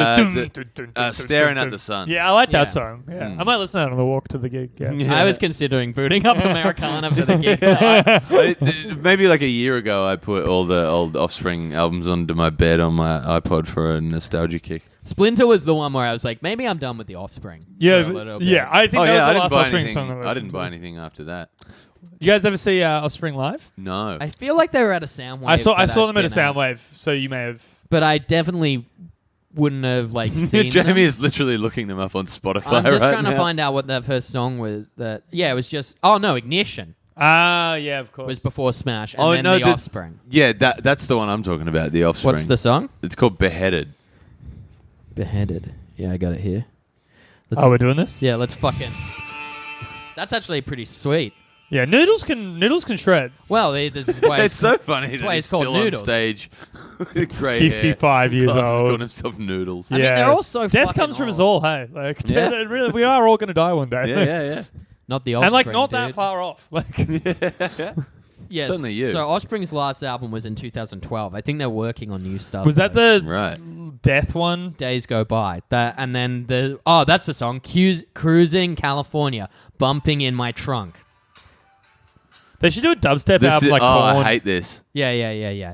a Staring at the Sun. Yeah, I like Yeah. that song. Yeah. I might listen to that on the walk to the gig. Yeah. I was considering booting up Americana for the gig. Maybe like a year ago, I put all the old Offspring albums onto my bed on my iPod for a nostalgia kick. Splinter was the one where I was like, maybe I'm done with the Offspring. Yeah, For a little bit. yeah. I think that was the last Offspring anything. song that I didn't buy anything after that. You guys ever see Offspring live? No. I feel like they were at a Soundwave. I saw them at a I've been Soundwave, so you may have. But I definitely wouldn't have like seen Jamie them. is literally looking them up on Spotify I'm just right trying now. to find out what that first song was. It was just Ignition Ah, yeah, of course. was before Smash, and Oh, then no, the Offspring. Yeah, that's the one I'm talking about, the Offspring. What's the song? It's called Beheaded. Beheaded. Yeah, I got it here. We're doing this. Yeah, let's fucking. That's actually pretty sweet. Yeah, Noodles can shred. Well, this is why It's so funny that's that why he's it's called still Noodles. on stage with grey hair. 55 years Classes old. called himself Noodles. I mean, they're all so Death fucking comes from us old. all, hey. Like, Yeah. really, we are all going to die one day. Yeah. Not the Offspring, And, like, not dude. that far off. Like, Yes. Certainly you. So Offspring's last album was in 2012. I think they're working on new stuff. was that though. the Right. Death one? Days Go By? And then that's the song. Cruising California, bumping in my trunk. They should do a dubstep album like I Korn. hate this. Yeah.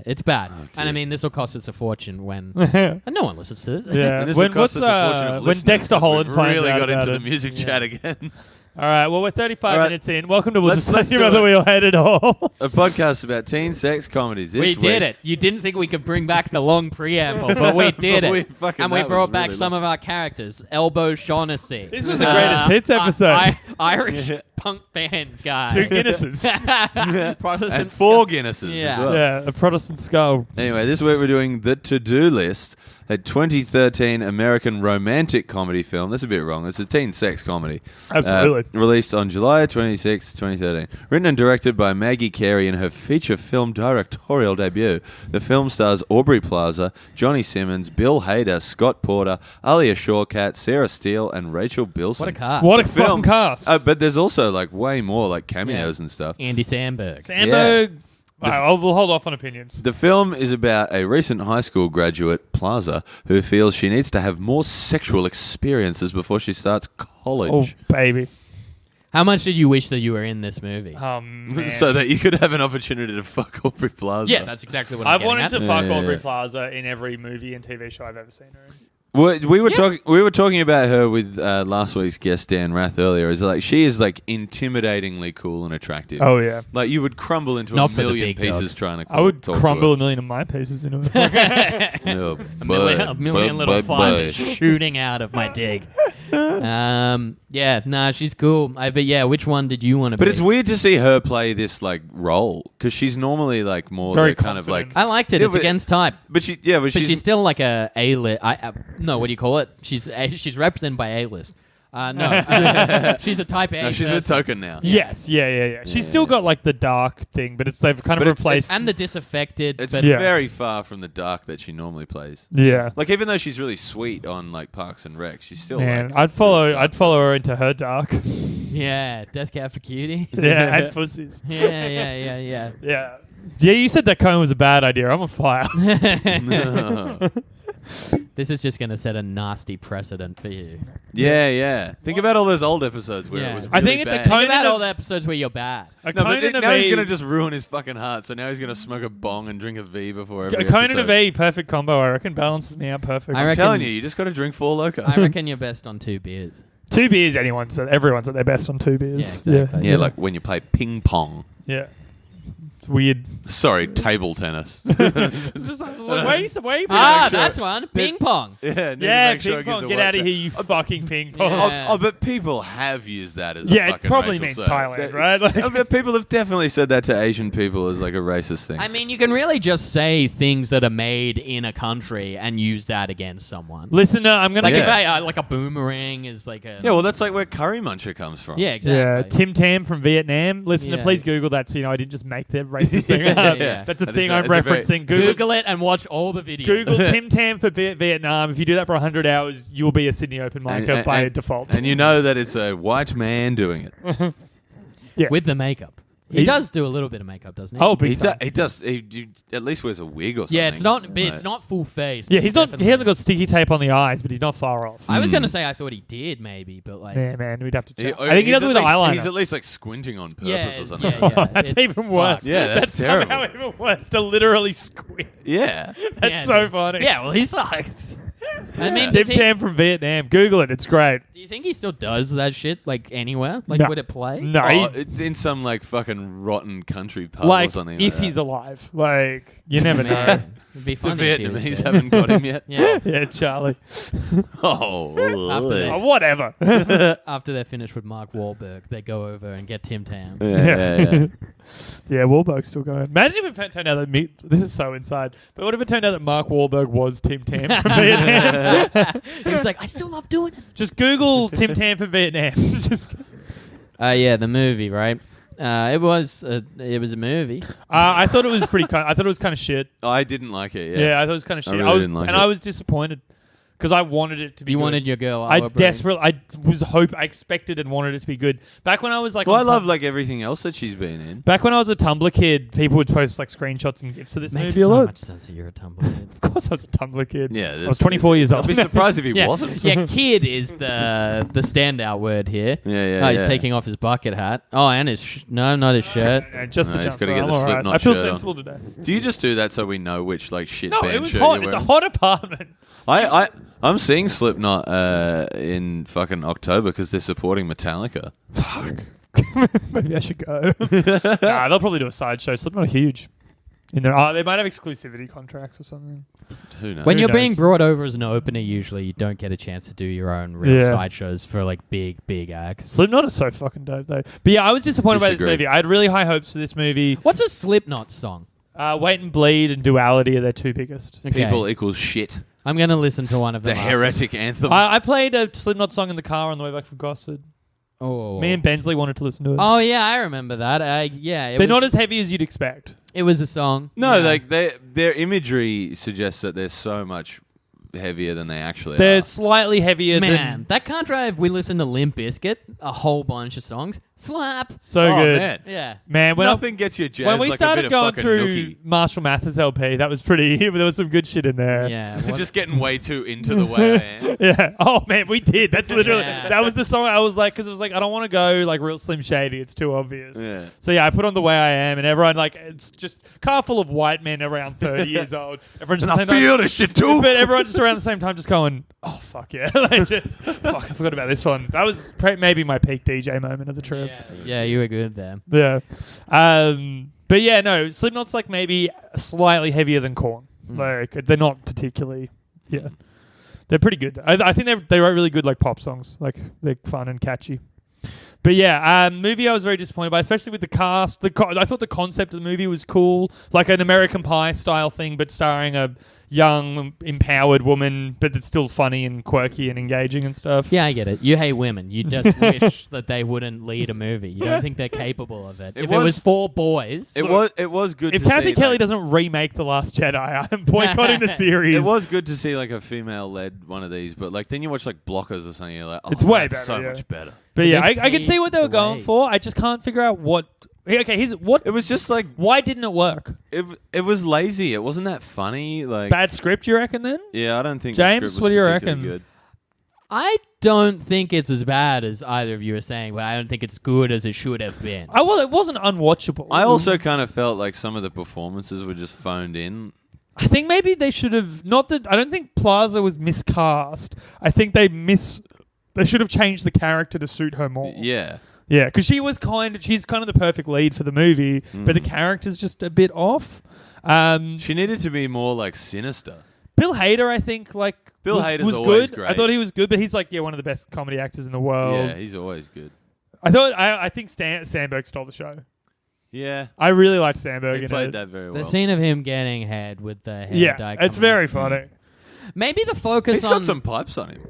It's bad. dear. And I mean, this will cost us a fortune when and no one listens to this. Yeah. And this When, will cost what's, us a fortune of when listeners Dexter 'cause Holland we've finds really out got about into it. the music Yeah. chat again. All right, well, we're 35 All right. minutes in. Welcome to We'll Let's- Just let's Let You do Whether it. We'll Hate It All. A podcast about teen sex comedies. This We week. did it. You didn't think we could bring back the long preamble, but we did But it. we fucking- And we that was brought back really some long. of our characters. Elbow Shaughnessy. This was the greatest hits episode. Irish punk band guy. 2 Guinnesses. Protestant And 4 Guinnesses Yeah. as well. Yeah, a Protestant skull. Anyway, this week we're doing the to-do list, a 2013 American romantic comedy film. That's a bit wrong. It's a teen sex comedy. Absolutely. Released on July 26, 2013. Written and directed by Maggie Carey in her feature film directorial debut. The film stars Aubrey Plaza, Johnny Simmons, Bill Hader, Scott Porter, Alia Shawkat, Sarah Steele, and Rachel Bilson. What a cast. What a The film- fucking cast. But there's also like way more like cameos and stuff. Andy Samberg. Sandberg. We'll hold off on opinions. The film is about a recent high school graduate, Plaza, who feels she needs to have more sexual experiences before she starts college. Oh, baby. How much did you wish that you were in this movie? Man. So that you could have an opportunity to fuck Aubrey Plaza. Yeah, that's exactly what I'm I've getting wanted at. to fuck Yeah. Aubrey Plaza in every movie and TV show I've ever seen her in. We were talking. We were talking about her with last week's guest Dan Rath earlier. Is like she is like intimidatingly cool and attractive. Oh, yeah. Like you would crumble into Not a for the million big pieces dog. trying to. I would talk to crumble her. a million of my pieces into it. Oh, a million little fires shooting out of my dig. She's cool. But yeah, which one did you want to be? But it's weird to see her play this like role because she's normally like more Very the kind of like. confident. I liked it. Yeah, It's but- against type. But she's But she's still like a A-list. No, what do you call it? She's represented by A-list. No, she's a type A. no, she's a person. token now. Yes, yeah. She's still got like the dark thing, but they've kind But of it's- replaced. And the disaffected. It's but Yeah. very far from the dark that she normally plays. yeah. Like even though she's really sweet on like Parks and Rec, she's still Man, like. I'd follow her into her dark. yeah, Death Cab for Cutie. Yeah, and pussies. yeah. Yeah. Yeah, you said that cone was a bad idea. I'm on fire. This is just going to set a nasty precedent for you. Yeah. Think about all those old episodes where Yeah. it was. I Really think it's a bad. Conan Think about of- all the episodes where you're bad. A No, but Conan of now he's E. gonna just ruin his fucking heart. So now he's gonna smoke a bong and drink a V before every A Conan episode. of E, perfect combo. I reckon balances me out perfect. I I'm reckon- telling you, you just got to drink 4 Loco. I reckon you're best on 2 beers. 2 beers, everyone's at their best on 2 beers. Yeah, exactly. yeah, like when you play ping pong. Yeah. It's weird. Sorry, table tennis. It's just like, where are you That's one. Ping pong. Yeah, ping pong. Get out of here, you fucking ping pong. Yeah. Oh, but people have used that as a Yeah, it fucking probably racial means slur. Thailand, right? Like- Oh, but people have definitely said that to Asian people as like a racist thing. I mean, you can really just say things that are made in a country and use that against someone. Listener, I'm gonna Like Yeah. if I like a boomerang is like a yeah, well, that's like where curry muncher comes from. yeah exactly. Yeah, Tim Tam from Vietnam. Listener, Yeah. please Google that so you know I didn't just make the racist thing up. Yeah. That's a That thing is a- I'm it's a very- referencing. Google it and watch all the videos. Google Tim Tam for Vietnam. If you do that for 100 hours, you'll be a Sydney open micer by default. And you know that it's a white man doing it. Yeah. with the makeup. He He's- does do a little bit of makeup, doesn't he? Oh, big time. He does. He at least wears a wig or something. yeah, it's not. But Like- it's not full face. Yeah, but he's not. He definitely- hasn't got sticky tape on the eyes, but he's not far off. I was gonna say I thought he did maybe, but like Yeah, man, we'd have to check. He- I think he he's does it at with least- eyeliner. He's at least like squinting on purpose yeah, or something. That's it's even worse. fucked. Yeah, that's terrible. somehow even worse to literally squint. Yeah. That's Yeah, so dude. funny. Yeah, well, he's like. I mean, Tim does he- Tam from Vietnam. Google it. It's great. do you think he still does that shit like anywhere? Like, No. would it play? No, Oh, it's in some like fucking rotten country pub like or something. if like he's that. alive, like you never know. Man, it'd be The funny. if he was Vietnamese dead. haven't got him yet. Yeah. Yeah, Charlie. Oh, After that. Oh, whatever. After they're finished with Mark Wahlberg, they go over and get Tim Tam. yeah. Yeah, Wahlberg's still going. Imagine if it turned out that this is so inside. But what if it turned out that Mark Wahlberg was Tim Tam from Vietnam? He was like, I still love doing it. Just Google Tim Tam from Vietnam. Just. Yeah, the movie, right? It was a movie. I thought it was pretty. I thought it was kind of shit. I didn't like it. Yeah, I thought it was kind of shit. really didn't like it. I was disappointed because I wanted it to be. You good. wanted your girl. I Oliver Bree. desperately. I expected and wanted it to be good. Back when I was like, Well, I on love Tum- like everything else that she's been in. Back when I was a Tumblr kid, people would post like screenshots and gifs of this Makes movie a so lot. much sense that you're a Tumblr kid. Of course, I was a Tumblr kid. Yeah, I was 24 years old. I'd be surprised if he Yeah, wasn't. yeah. Kid is the standout word here. Yeah. Oh, he's taking off his bucket hat. Oh, and his no, not his shirt. Just No, the he's jumper. gotta get I'm the all right. Slipknot I feel shirt on. sensible today. Do you just do that so we know which like shit No, band it was shirt hot. you're It's a wearing? hot apartment. I'm seeing Slipknot in fucking October because they're supporting Metallica. Fuck. Maybe I should go. Nah, they'll probably do a sideshow. Slipknot are huge. They might have exclusivity contracts or something. Who knows? When Who you're being knows? brought over as an opener, usually you don't get a chance to do your own real Yeah. sideshows for like big acts. Slipknot is so fucking dope, though. But yeah, I was disappointed by this Disagree. movie. I had really high hopes for this movie. What's a Slipknot song? Wait and Bleed and Duality are their two biggest. Okay. People equals shit. I'm gonna listen to one of The them. after. heretic anthem. I played a Slipknot song in the car on the way back from Gosford. Oh, Me and Bensley wanted to listen to it. oh yeah, I remember that. Yeah, They're not as heavy as you'd expect. It was a song. No, Yeah. like their imagery suggests that they're so much heavier than they actually They're are. slightly heavier Man, than... that can't drive. We listened to Limp Bizkit, a whole bunch of songs. Slap. So Oh, good. man. Yeah. Man, when Nothing gets you jazzed when we like started a bit going of fucking through nookie. Marshall Mathers LP, that was pretty... There was some good shit in there. Yeah. what- Just getting way too into the way I am. Yeah. Oh man, we did. That's literally Yeah. that was the song I was like, because it was like I don't want to go like real Slim Shady. It's too obvious. Yeah. So yeah, I put on The Way I Am, and everyone like it's just car full of white men around 30 years old. Everyone just And I at the same feel time, this shit too. but everyone just around the same time just going, oh fuck yeah, like just fuck, I forgot about this one. That was maybe my peak DJ moment of the trip. yeah, you were good there. Yeah. But yeah, no, Slipknot's like maybe slightly heavier than Korn. Like they're not particularly, yeah, they're pretty good. I think they write really good like pop songs. Like they're fun and catchy. But yeah, movie I was very disappointed by, especially with the cast. I thought the concept of the movie was cool, like an American Pie style thing, but starring a young, empowered woman, but it's still funny and quirky and engaging and stuff. Yeah, I get it. You hate women. You just wish that they wouldn't lead a movie. You don't think they're capable of it. If it was 4 boys, It was good If to Kathy see, Kelly like, doesn't remake The Last Jedi, I'm boycotting the series. It was good to see like a female-led one of these, but like then you watch like Blockers or something, you're like, oh, It's way that's better, so yeah. much better. But yeah, Just I can see what they were paved going the way. for. I just can't figure out what. Okay, here's what. It was just like Why didn't it work? it was lazy. It wasn't that funny. Like Bad script, you reckon? Then yeah, I don't think James, the script was what do you particularly reckon? Good. I don't think it's as bad as either of you are saying, but I don't think it's good as it should have been. it wasn't unwatchable. I also kind of felt like some of the performances were just phoned in. I think maybe they should have not that. I don't think Plaza was miscast. I think they should have changed the character to suit her more. Yeah. Yeah, because she's kind of the perfect lead for the movie, but the character's just a bit off. She needed to be more like sinister. Bill Hader, I think, Bill was Hader's good. always great. I thought he was good, but he's like one of the best comedy actors in the world. Yeah, he's always good. I think Sandberg stole the show. Yeah. I really liked Sandberg He in played it. that very The well. scene of him getting head with the hair Yeah, dye it's coming very off. funny. Maybe the focus He's on got some pipes on him.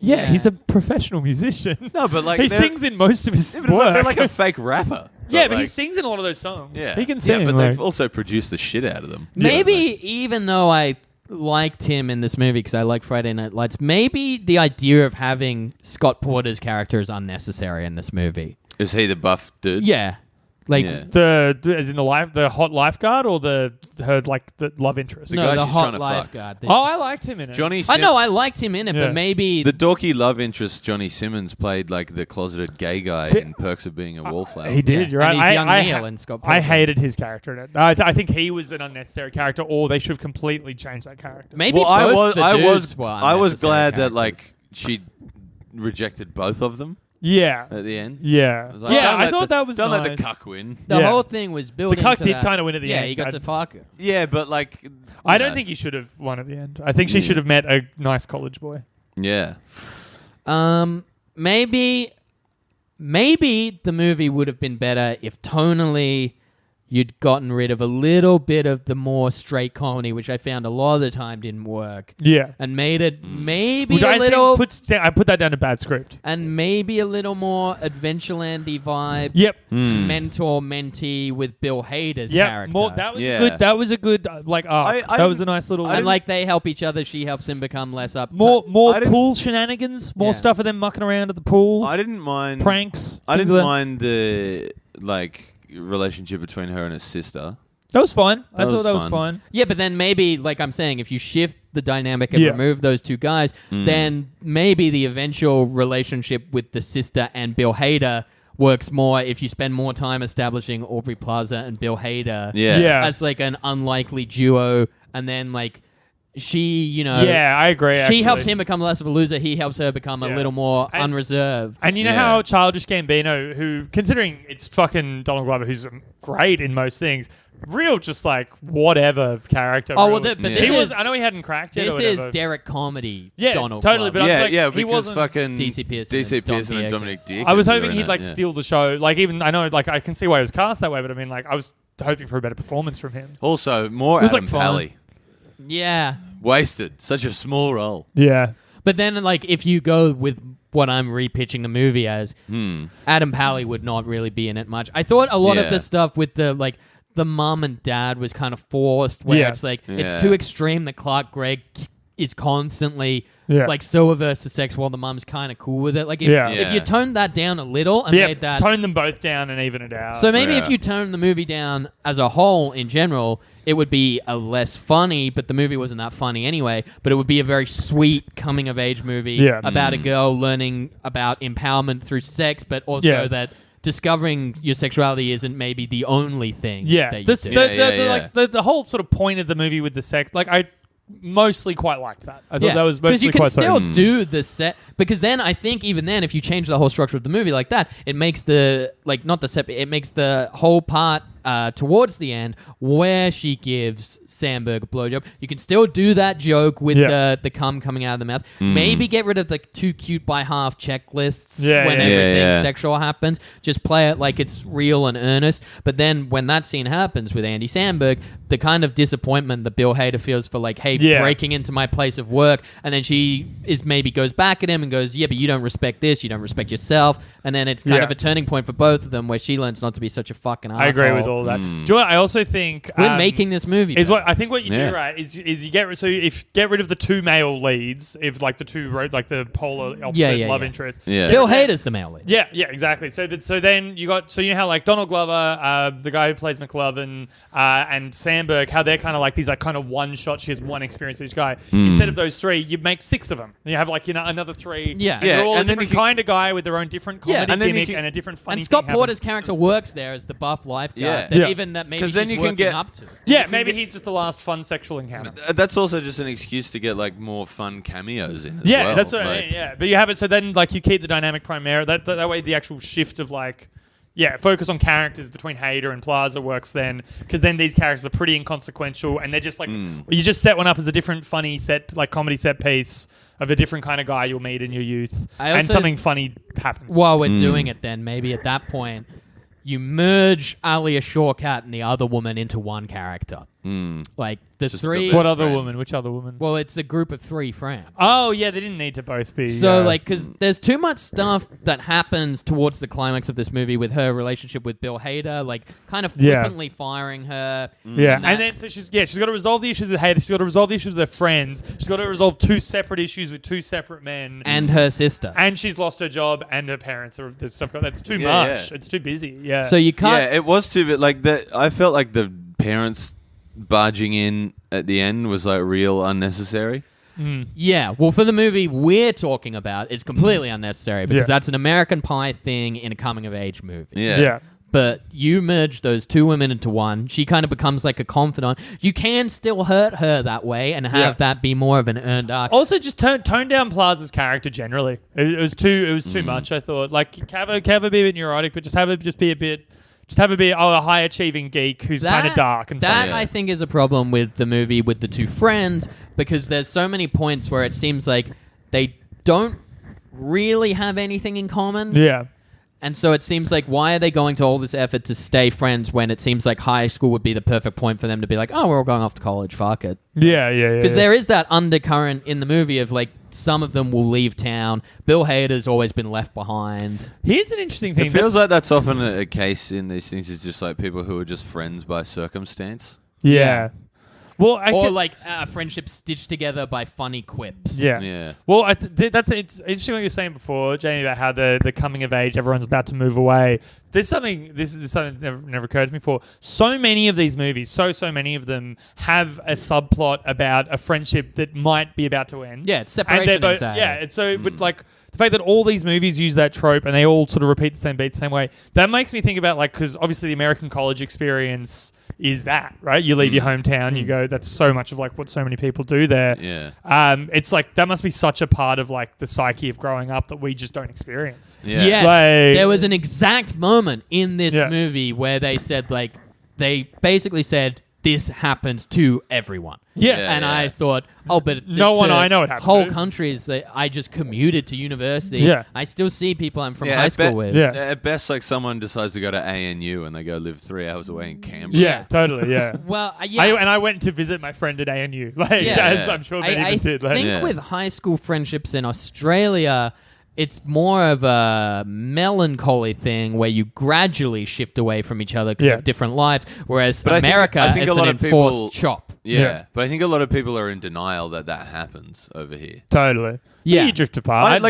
Yeah, Yeah. he's a professional musician. No, but like he they're- sings in most of his Yeah, but work. they're like a fake rapper. yeah, but he like, sings in a lot of those songs. Yeah, he can sing. Yeah, but like- they've also produced the shit out of them. Maybe even though I liked him in this movie because I like Friday Night Lights, maybe the idea of having Scott Porter's character is unnecessary in this movie. Is he the buff dude? Yeah. Like, Yeah. As in the hot lifeguard or the love interest? The no, guy the she's hot trying to fuck. lifeguard. Oh, I liked him in it. Johnny. I know I liked him in it, Yeah. but maybe The dorky love interest, Johnny Simmons, played like the closeted gay guy in Perks of Being a Wallflower. He did. Yeah. You're right. And he's young I Neil and Scott I Pilgrim. hated his character in it. I think he was an unnecessary character, or they should have completely changed that character. maybe Well, both the dudes were I was unnecessary glad that characters. like she rejected both of them Yeah. at the end. Yeah. I was like, Yeah, don't I let thought the- that was don't nice. let the cuck win. the Yeah. whole thing was building. cuck to did that. kinda win at the yeah, end. he got to fuck her. Yeah, but like I don't think he should have won at the end. I think she should have met a nice college boy. Yeah. Maybe the movie would have been better if tonally you'd gotten rid of a little bit of the more straight comedy, which I found a lot of the time didn't work, Yeah. and made it maybe Which a I little, think I put that down to bad script. and maybe a little more Adventureland-y vibe. Yep. Mentor mentee with Bill Hader's Yeah. character. More. That was Yeah. good. That was a good like arc. I that was a didn't- nice little. and like they help each other, she helps him become less up. more I didn't- pool shenanigans. More Yeah. stuff of them mucking around at the pool. I didn't mind Pranks. I things didn't like that. mind the like relationship between her and her sister. That was fine. I That thought was that was fun. fine. Yeah, but then maybe, like I'm saying, if you shift the dynamic and Yeah. remove those two guys, then maybe the eventual relationship with the sister and Bill Hader works more if you spend more time establishing Aubrey Plaza and Bill Hader Yeah. as like an unlikely duo, and then like she, Yeah, I agree. she actually. helps him become less of a loser. He helps her become a Yeah. little more And- unreserved. And you know Yeah. how Childish Gambino, who, considering it's fucking Donald Glover, who's great in most things, real just like whatever character. Oh, well, really. but Yeah. this he was. is I know he hadn't cracked yet. this or is whatever. Derek comedy. Yeah, Donald totally, Glover. but Yeah, like, yeah, he because wasn't- fucking DC Pearson DC and Dom Pearson and Diakis. Dominic Diakis. I was were hoping in he'd it, like yeah. steal the show. Like even I know, like I can see why it was cast that way, but I mean, like I was hoping for a better performance from him. Also, more It was, Adam like, fun. Pally. Yeah. Wasted. Such a small role. Yeah, But then, like, if you go with what I'm repitching the movie as, Adam Pally would not really be in it much. I thought a lot of Yeah. the stuff with the mum and dad was kind of forced, where Yeah. it's like Yeah. it's too extreme that Clark Gregg is constantly Yeah. like so averse to sex while the mum's kind of cool with it. Like, if, Yeah. if Yeah. you toned that down a little and yeah. made that. Tone them both down and even it out. So maybe if Yeah. you tone the movie down as a whole in general, it would be a less funny, but the movie wasn't that funny anyway, but it would be a very sweet coming of age movie Yeah. about a girl learning about empowerment through sex, but also Yeah. that discovering your sexuality isn't maybe the only thing yeah, that you the, do. the, Yeah, the, yeah, the, yeah. like the whole sort of point of the movie with the sex, like I mostly quite liked that. I thought that was because mostly you can quite still sweet. do the set. Because then I think even then, if you change the whole structure of the movie like that, it makes the not the set. It makes the whole part towards the end where she gives Sandberg a blowjob. You can still do that joke with Yeah. the cum coming out of the mouth. Maybe get rid of the too cute by half checklists Yeah, when yeah. everything Yeah. sexual happens. Just play it like it's real and earnest. But then when that scene happens with Andy Sandberg, the kind of disappointment that Bill Hader feels for like, hey, Yeah. breaking into my place of work, and then she maybe goes back at him and goes, yeah, but you don't respect this, you don't respect yourself, and then it's kind Yeah. of a turning point for both of them where she learns not to be such a fucking asshole. I agree with all that. Do you know what I also think We're making this movie. is better. what I think what you Yeah. do right is you get get rid of the two male leads, if like the two like the polar opposite Yeah, love yeah. interest. Yeah. Bill Hader's the male lead. Yeah, yeah, exactly. So then you got you know how like Donald Glover, the guy who plays McLovin, and Sandberg, how they're kind of like these like kind of one shot. She has one experience with each guy. Instead of those three, you make 6 of them. You have like another 3. Yeah. and they're all and a then different you can- kind of guy with their own different Yeah. comedy And then you gimmick can- and a different funny. And Scott thing Porter's happens. character works there as the buff lifeguard. Yeah. That Yeah. even that maybe 'Cause then she's you can working get- up to. Yeah, maybe he's just the last fun sexual encounter. That's also just an excuse to get like more fun cameos in. As Yeah, well. that's what I Like, mean. Yeah, but you have it so then like you keep the dynamic primary. That way the actual shift of like. Yeah, focus on characters between Hader and Plaza works then, because then these characters are pretty inconsequential, and they're just like you just set one up as a different funny set, like comedy set piece of a different kind of guy you'll meet in your youth, I and also- something funny happens. While we're doing it, then maybe at that point you merge Alia Shawkat and the other woman into one character. Like the Just three. the What best other friend. woman? Which other woman? Well, it's a group of 3 friends. Oh, yeah, they didn't need to both be. So, like, because there's too much stuff that happens towards the climax of this movie with her relationship with Bill Hader, like, kind of Yeah. flippantly firing her. Yeah, that- and then so she's got to resolve the issues with Hader. She's got to resolve the issues with her friends. She's got to resolve 2 separate issues with 2 separate men. And her sister. And she's lost her job, and her parents are there's stuff. That's too Yeah, much. yeah. It's too busy. Yeah. So you can't. Yeah, it was too bit like that. I felt like the parents barging in at the end was like real unnecessary. Yeah, well, for the movie we're talking about, it's completely unnecessary because Yeah. that's an American Pie thing in a coming-of-age movie. Yeah. But you merge those 2 women into one. She kind of becomes like a confidant. You can still hurt her that way and have Yeah. that be more of an earned arc. Also, just tone down Plaza's character generally. It was too much. I thought like have her be a bit neurotic, but just have be a bit. Just have her be a high achieving geek who's kind of dark and that funny. I think is a problem with the movie with the 2 friends because there's so many points where it seems like they don't really have anything in common. Yeah. And so it seems like, why are they going to all this effort to stay friends when it seems like high school would be the perfect point for them to be like, oh, we're all going off to college, fuck it. Yeah. Because there is that undercurrent in the movie of like, some of them will leave town. Bill Hader's always been left behind. Here's an interesting thing. It feels like that's often a case in these things. Is just like people who are just friends by circumstance. Yeah. Well, Or like friendship stitched together by funny quips. Yeah. Yeah. Well, it's interesting what you were saying before, Jamie, about how the coming of age, everyone's about to move away. This is something that never occurred to me before. So many of these movies, so many of them have a subplot about a friendship that might be about to end. Yeah, it's separation anxiety. Yeah, and so but like the fact that all these movies use that trope and they all sort of repeat the same beat the same way, that makes me think about like, because obviously the American college experience is that, right? You leave your hometown, you go, that's so much of like what so many people do there. Yeah. It's like that must be such a part of like the psyche of growing up that we just don't experience. Yeah. Yes. Like- There was an exact moment in this Yeah. movie where they said, like, they basically said, this happens to everyone. Yeah. And Yeah. I thought, oh, but No one to I know it happened whole to. countries, I just commuted to university. Yeah. I still see people I'm from Yeah, high at school be- with. Yeah. At best, like someone decides to go to ANU and they go live 3 hours away in Canberra. Yeah, totally, yeah. Well, yeah. I went to visit my friend at ANU, like Yeah. as I'm sure many of us did. Like, think Yeah. with high school friendships in Australia, it's more of a melancholy thing where you gradually shift away from each other because Yeah. of different lives, whereas But America I think is a lot an of people- enforced chop. Yeah. Yeah. But I think a lot of people are in denial that happens over here. totally. Yeah. You drift apart.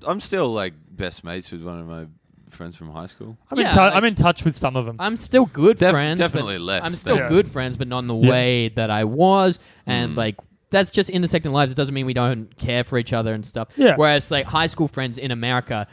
I'm still like best mates with one of my friends from high school. I'm in touch with some of them. I'm still good friends. definitely but less I'm still than- good friends, but not in the Yeah. way that I was. And like, that's just intersecting lives. It doesn't mean we don't care for each other and stuff. Yeah. Whereas like high school friends in America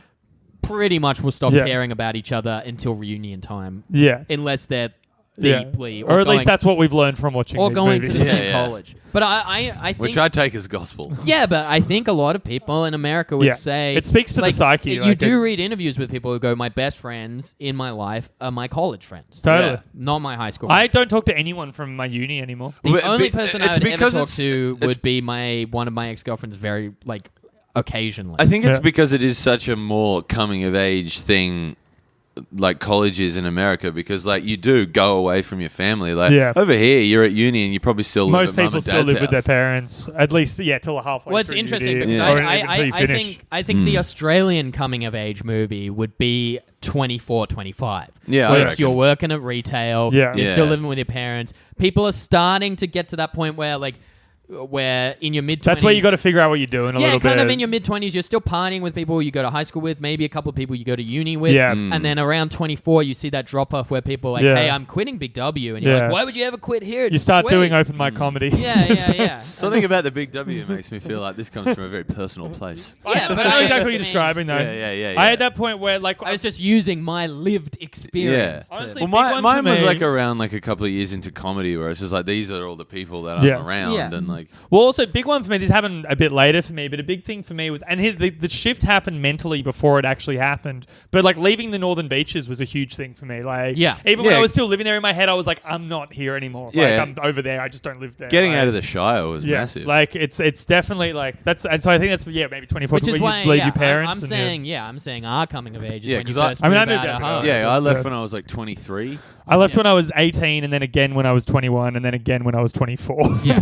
pretty much will stop Yeah. caring about each other until reunion time, Yeah. unless they're Yeah. deeply, Or at least going- that's what we've learned from watching or these going to movies. the Yeah, same yeah. college. But I think Which I take as gospel. yeah, but I think a lot of people in America would Yeah. say It speaks to the like, psyche, You like do it- read interviews with people who go, "My best friends in my life are my college friends, Totally. Yeah. not my high school." I friends. don't talk to anyone from my uni anymore. The But- only but person I it's would ever because talk it's- to it's- would be one of my ex-girlfriends. Very like occasionally. I think it's Yeah. because it is such a more coming of age thing, like college is in America, because like you do go away from your family. Like Yeah. over here, you're at uni and you probably still live Most at mum people and still dad's live with their house. parents, at least, till halfway Well, it's through interesting uni, because Yeah. or I, even till you I finish. think the Australian coming of age movie would be 24, 25. Yeah, I where reckon. you're working at retail, Yeah. you're still Yeah. living with your parents. People are starting to get to that point where in your mid-20s... That's where you got to figure out what you're doing a yeah, little bit. kind of in your mid-20s, you're still partying with people you go to high school with, maybe a couple of people you go to uni with. Yeah. And then around 24, you see that drop-off where people are like, Yeah. hey, I'm quitting Big W. And you're Yeah. like, why would you ever quit here? You It's start sweet." doing open mic comedy. Yeah, yeah. Something about the big W makes me feel like this comes from a very personal place. Yeah, but I know I exactly what mean- you're describing, though. Yeah. I had that point where, like, I was just using my lived Yeah. experience. to- Honestly, Well, big one mine for was me- like around like a couple of years into comedy, where it's just like these are all the people that I'm Yeah. around, Yeah. and Like, Well, also, big one for me, this happened a bit later for me, but a big thing for me was, and the shift happened mentally before it actually happened, but like leaving the northern beaches was a huge thing for me. Like, even when I was still living there in my head, I was like, I'm not here anymore. Yeah. Like, I'm over there. I just don't live there. getting like, out of the Shire was massive. Like, it's definitely like, that's, and so I think that's, maybe 24, Which is why you leave your parents. I'm saying our coming of age is Yeah, when you 'cause first I move moved out out of when I home. was- Yeah, I left when I was like 23. I left when I was 18, and then again when I was 21, and then again when I was 24. Yeah.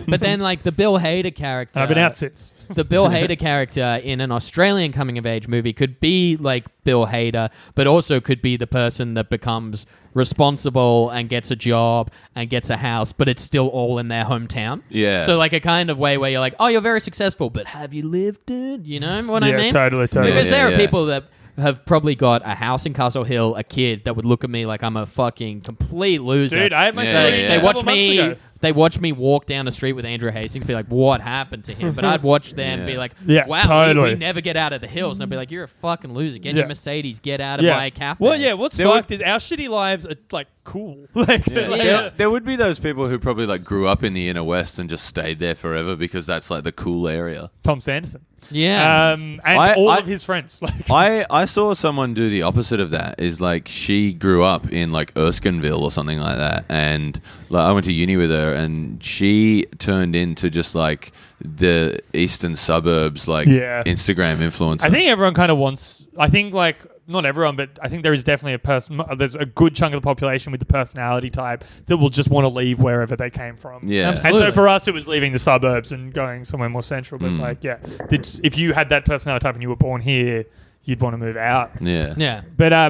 But then, like, the Bill Hader character... I've been out since. The Bill Hader character in an Australian coming-of-age movie could be like Bill Hader, but also could be the person that becomes responsible and gets a job and gets a house, but it's still all in their hometown. Yeah. So, like, a kind of way where you're like, oh, you're very successful, but have you lived it? You know what I mean? Totally. Because there are yeah. people that have probably got a house in Castle Hill, a kid that would look at me like I'm a fucking complete loser. Dude, I had my Yeah, son yeah. They a watch couple months me. ago. They watch me walk down the street with Andrew Hastings, be like, "What happened to him?" But I'd watch them Yeah. be like, Yeah, "Wow, totally. we never get out of the hills." And I'd be like, "You're a fucking loser. Get Yeah. your Mercedes. Get out of my cafe." Well, yeah, what's There fucked is our shitty lives are like cool. Like, Yeah. Yeah. There would be those people who probably like grew up in the inner west and just stayed there forever because that's like the cool area. Tom Sanderson. yeah. And I- all I- of his friends. Like, I saw someone do the opposite of that. Is like she grew up in like Erskineville or something like that, and like I went to uni with her, and she turned into just like the eastern suburbs, like Yeah. Instagram influencer. I think everyone kind of wants. I think like not everyone, but I think there is definitely a person. There's a good chunk of the population with the personality type that will just want to leave wherever they came from. Yeah. Absolutely. And so for us, it was leaving the suburbs and going somewhere more central. But like, yeah, if you had that personality type and you were born here, you'd want to move out. yeah. yeah. But I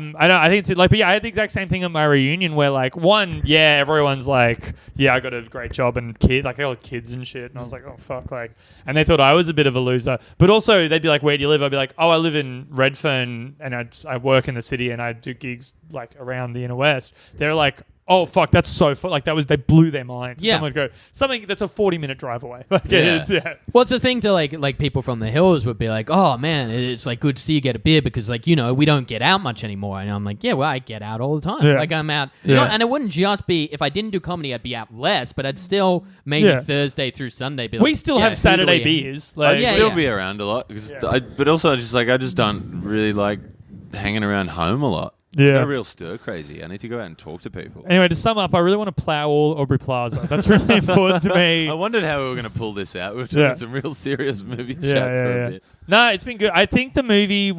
think it's like, but yeah, I had the exact same thing at my reunion where like everyone's like, yeah, I got a great job and like I got kids and shit, and I was like, oh fuck, like, and they thought I was a bit of a loser. But also they'd be like, where do you live? I'd be like, oh, I live in Redfern and I work in the city and I do gigs like around the inner west. They're like, oh fuck, that's so like that was they blew their minds. Yeah. Someone would go something that's a 40-minute drive away. Like Yeah. it is, yeah. Well, it's a thing to like people from the hills would be like, "Oh man, it's like good to see you get a beer because like we don't get out much anymore." And I'm like, "Yeah, well, I get out all the time. Yeah. Like I'm out, Yeah. and it wouldn't just be if I didn't do comedy, I'd be out less, but I'd still maybe Yeah. Thursday through Sunday be like, We still yeah, have who do Saturday we- beers. I'd Like, Yeah, still yeah. be around a lot, 'cause Yeah. but also I just don't really like hanging around home a lot. Yeah. I'm a real stir crazy. I need to go out and talk to people. Anyway, to sum up, I really want to plow all Aubrey Plaza. That's really important to me. I wondered how we were going to pull this out. We were talking Yeah. some real serious movie Yeah, chat yeah, for yeah. a bit. No, it's been good. I think the movie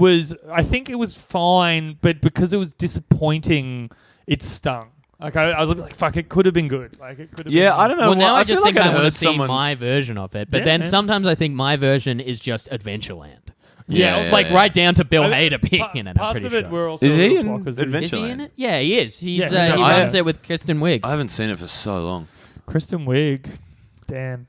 I think it was fine, but because it was disappointing, it stung. Like I was like, fuck, it could have been good. Like it could have Yeah, been I don't know. Well, now I feel just like think I'd I want heard to see someone. my version of it, but Yeah, then yeah. sometimes I think my version is just Adventureland. Yeah, It's like right down to Bill Hader being Pa- in it. I'm Parts pretty of it sure. were also Is he a in little blockers. Adventure- Is he in Adventureland? it? Yeah, he is. He Yeah, he I- runs it with Kristen Wiig. I haven't seen it for so long. Kristen Wiig. Damn.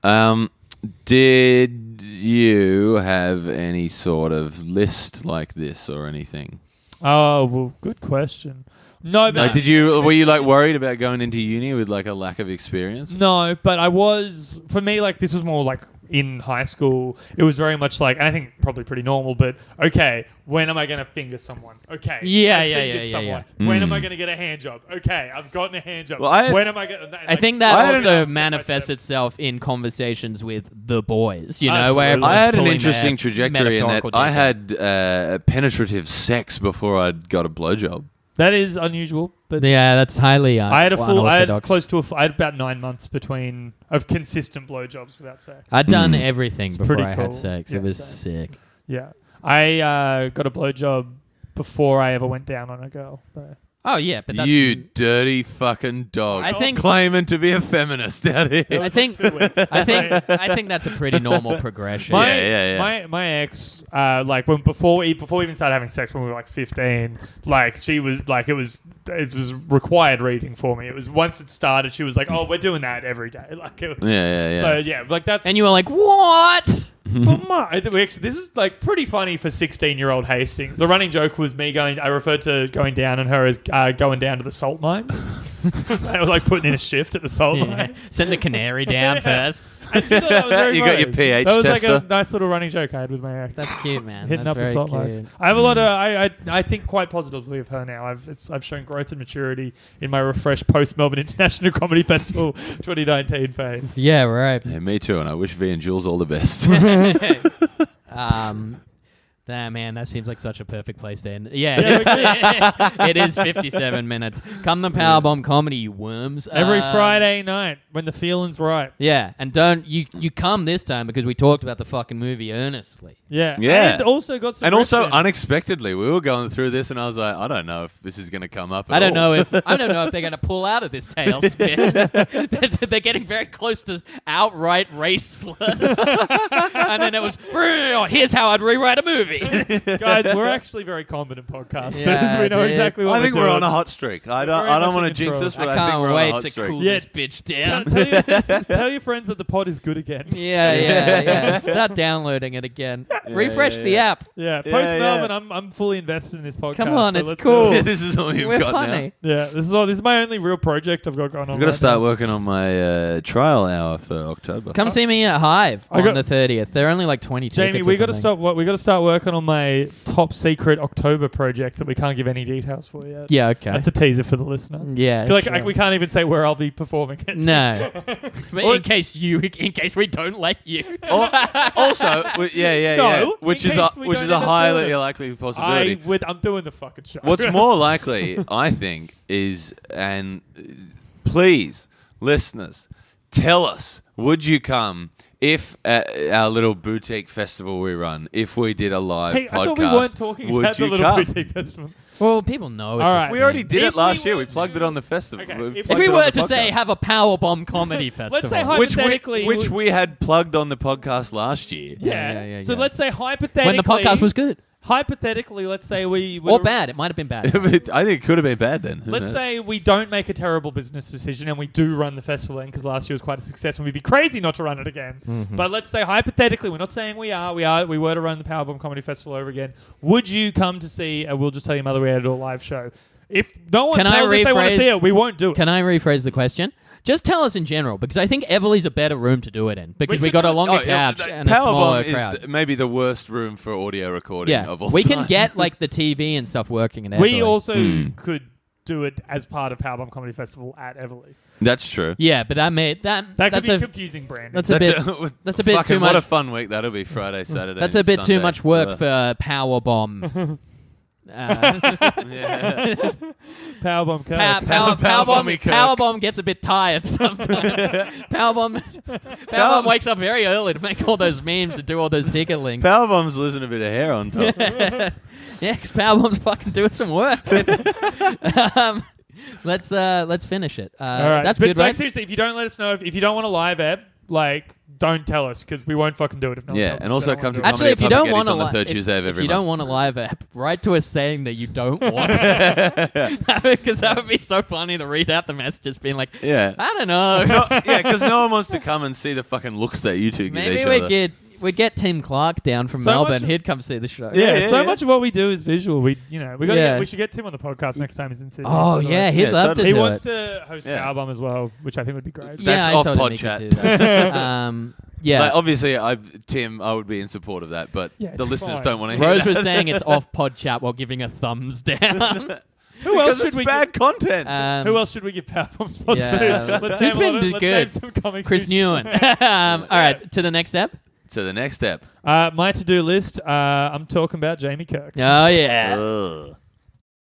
Did you have any sort of list like this or anything? Oh, well, good question. No, but Like, were you like worried about going into uni with like a lack of experience? No, but I was, for me, like, this was more like in high school. It was very much like, and I think probably pretty normal, but okay, when am I going to finger someone? Okay. Yeah, I've yeah, fingered yeah, someone. yeah. When am I going to get a hand job? Okay, I've gotten a hand job. Well, when am I going to... I think that also manifests itself in conversations with the boys, you know, where Absolutely. I had an pulling interesting their trajectory in that metaphorical I dick had penetrative sex before I'd got a blowjob. That is unusual, but... Yeah, that's highly I had unorthodox. I had about 9 months of consistent blowjobs without sex. I'd done everything It's before pretty I cool. had sex. Yeah, It was same. sick. Yeah. I got a blowjob before I ever went down on a girl. So. Oh yeah, but that's You dirty fucking dog. I think- claiming to be a feminist out here. I think I think that's a pretty normal progression. My ex, like before we even started having sex when we were like 15, like she was like it was required reading for me. It was once it started, she was like, "Oh, we're doing that every day." Like, Yeah. So yeah, like that's. And you were like, "What?" But this is like pretty funny for 16-year-old Hastings. The running joke was me I referred to going down on her as going down to the salt mines. They were like putting in a shift at the salt Yeah. mines. Send the canary down first. I actually thought that was very You got your funny. pH That was tester. like a nice little running joke I had with my ex. That's cute, man. Hitting That's up the very salt cute. mines. I have a lot of. I think quite positively of her now. I've shown growth and maturity in my refreshed post Melbourne International Comedy Festival 2019 phase. Yeah, right. Yeah, me too, and I wish V and Jules all the best. Man, that seems like such a perfect place to end. Yeah, it is 57 minutes. Come the Powerbomb comedy, you worms. Every Friday night when the feeling's right. Yeah, and don't you come this time because we talked about the fucking movie earnestly. Yeah. Yeah. And also got some. And also, riffs in. unexpectedly, we were going through this, and I was like, I don't know if this is going to come up. At I don't all. know if they're going to pull out of this tailspin. They're getting very close to outright race slurs. And then it was, here's how I'd rewrite a movie. Guys, we're actually very competent podcasters. Yeah, we know dude. exactly what I think we're we're doing. on a hot streak. I don't very much want to in jinx control. us, but I I think can't we're on a wait hot to streak. cool Yeah. this bitch down. Tell your friends that the pod is good again. Yeah. Start downloading it again. Refresh the app. Yeah, Yeah, post yeah. Melbourne, I'm fully invested in this podcast. Come on, so it's let's cool. do it. This is all you've We're got funny. now. Yeah, this is my only real project I've got going on. I've got to right start now. working on my trial hour for October. Come see me at Hive I on got- the 30th. They're only like 20 Jamie, tickets. we or got to something. start. We got to start working on my top secret October project that we can't give any details for yet. Yeah, okay. That's a teaser for the listener. Yeah. Like sure. we can't even say where I'll be performing it. No. But Or- in case we don't let you. Also, yeah. No, Which in is a case we which don't is a end up highly doing it. likely possibility. I'm doing the fucking show. What's more likely, I think, is please, listeners, tell us, would you come if at our little boutique festival we run, if we did a live Hey, podcast? I thought we weren't talking would about the you little come? boutique festival. Well, people know it's All a right. We thing. already did If it last we year. were We plugged to- it on the festival. Okay, We if If plugged we it on were the to say podcast. have a Powerbomb comedy festival. say which hypothetically, we had plugged on the podcast last year. Yeah. So yeah. let's say hypothetically, when the podcast was good hypothetically, let's say we or bad, it might have been bad. I think it could have been bad then. Who Let's knows? say we don't make a terrible business decision and we do run the festival again because last year was quite a success and we'd be crazy not to run it again. Mm-hmm. But let's say hypothetically, we're not saying we were to run the Powerbomb Comedy Festival over again. Would you come to see? We'll just tell your mother we had a live show. If no one Can I tells us they want to rephrase- see it, we won't do it. Can I rephrase the question? Just tell us in general, because I think Everly's a better room to do it in, because we could got do a it- longer yeah, couch and a smaller Powerbomb crowd. is maybe the worst room for audio recording Yeah, of all we time. can get like the TV and stuff working in Everly. We also could do it as part of Powerbomb Comedy Festival at Everly. That's true. Yeah, but that That could that's be a confusing branding. that's a bit that's a bit fucking too What a much. fun week that'll be. Friday, Saturday. That's a and bit too Sunday. much work Ugh. for Powerbomb. Yeah. Powerbomb Kirk. Powerbomb-y Kirk. Powerbomb gets a bit tired sometimes. Powerbomb wakes up very early to make all those memes and do all those ticket links. Powerbomb's losing a bit of hair on top. Yeah, because Powerbomb's fucking doing some work. Let's finish it. All right. That's But good, like, right? seriously, if you don't let us know, if you don't want a live ep, like, don't tell us because we won't fucking do it if no one Yeah, tells and us also they don't come wanna to do it. Actually, if you don't want on the to third Tuesday of every if you month. don't want a live app, write to us saying that you don't want because that would be so funny to read out the messages being like, Yeah. I don't know. Yeah, because no one wants to come and see the fucking looks that you two give Maybe each we'd other. get Tim Clark down from So Melbourne. much of- He'd come see the show. Yeah, so yeah. much of what we do is visual. We Yeah. we should get Tim on the podcast next time he's in Sydney. Oh by the way. yeah, he'd Yeah, love totally. to He do wants it. to host Yeah. the album as well, which I think would be great. That's yeah, I off told him pod he chat. could do that. Yeah. Like, obviously, Tim, I would be in support of that, but Yeah, the it's listeners fine. don't want to hear Rose that. was saying it's off pod chat while giving a thumbs down. Who else Because should it's we bad content. Who else should we give Powerbomb spots yeah. to? Let's Who's name, been a lot of- let's good? name some comics. Chris who's- Newen. All right, to the next step. To the next step. My to-do list. I'm talking about Jamie Kirk. Oh yeah. Ugh.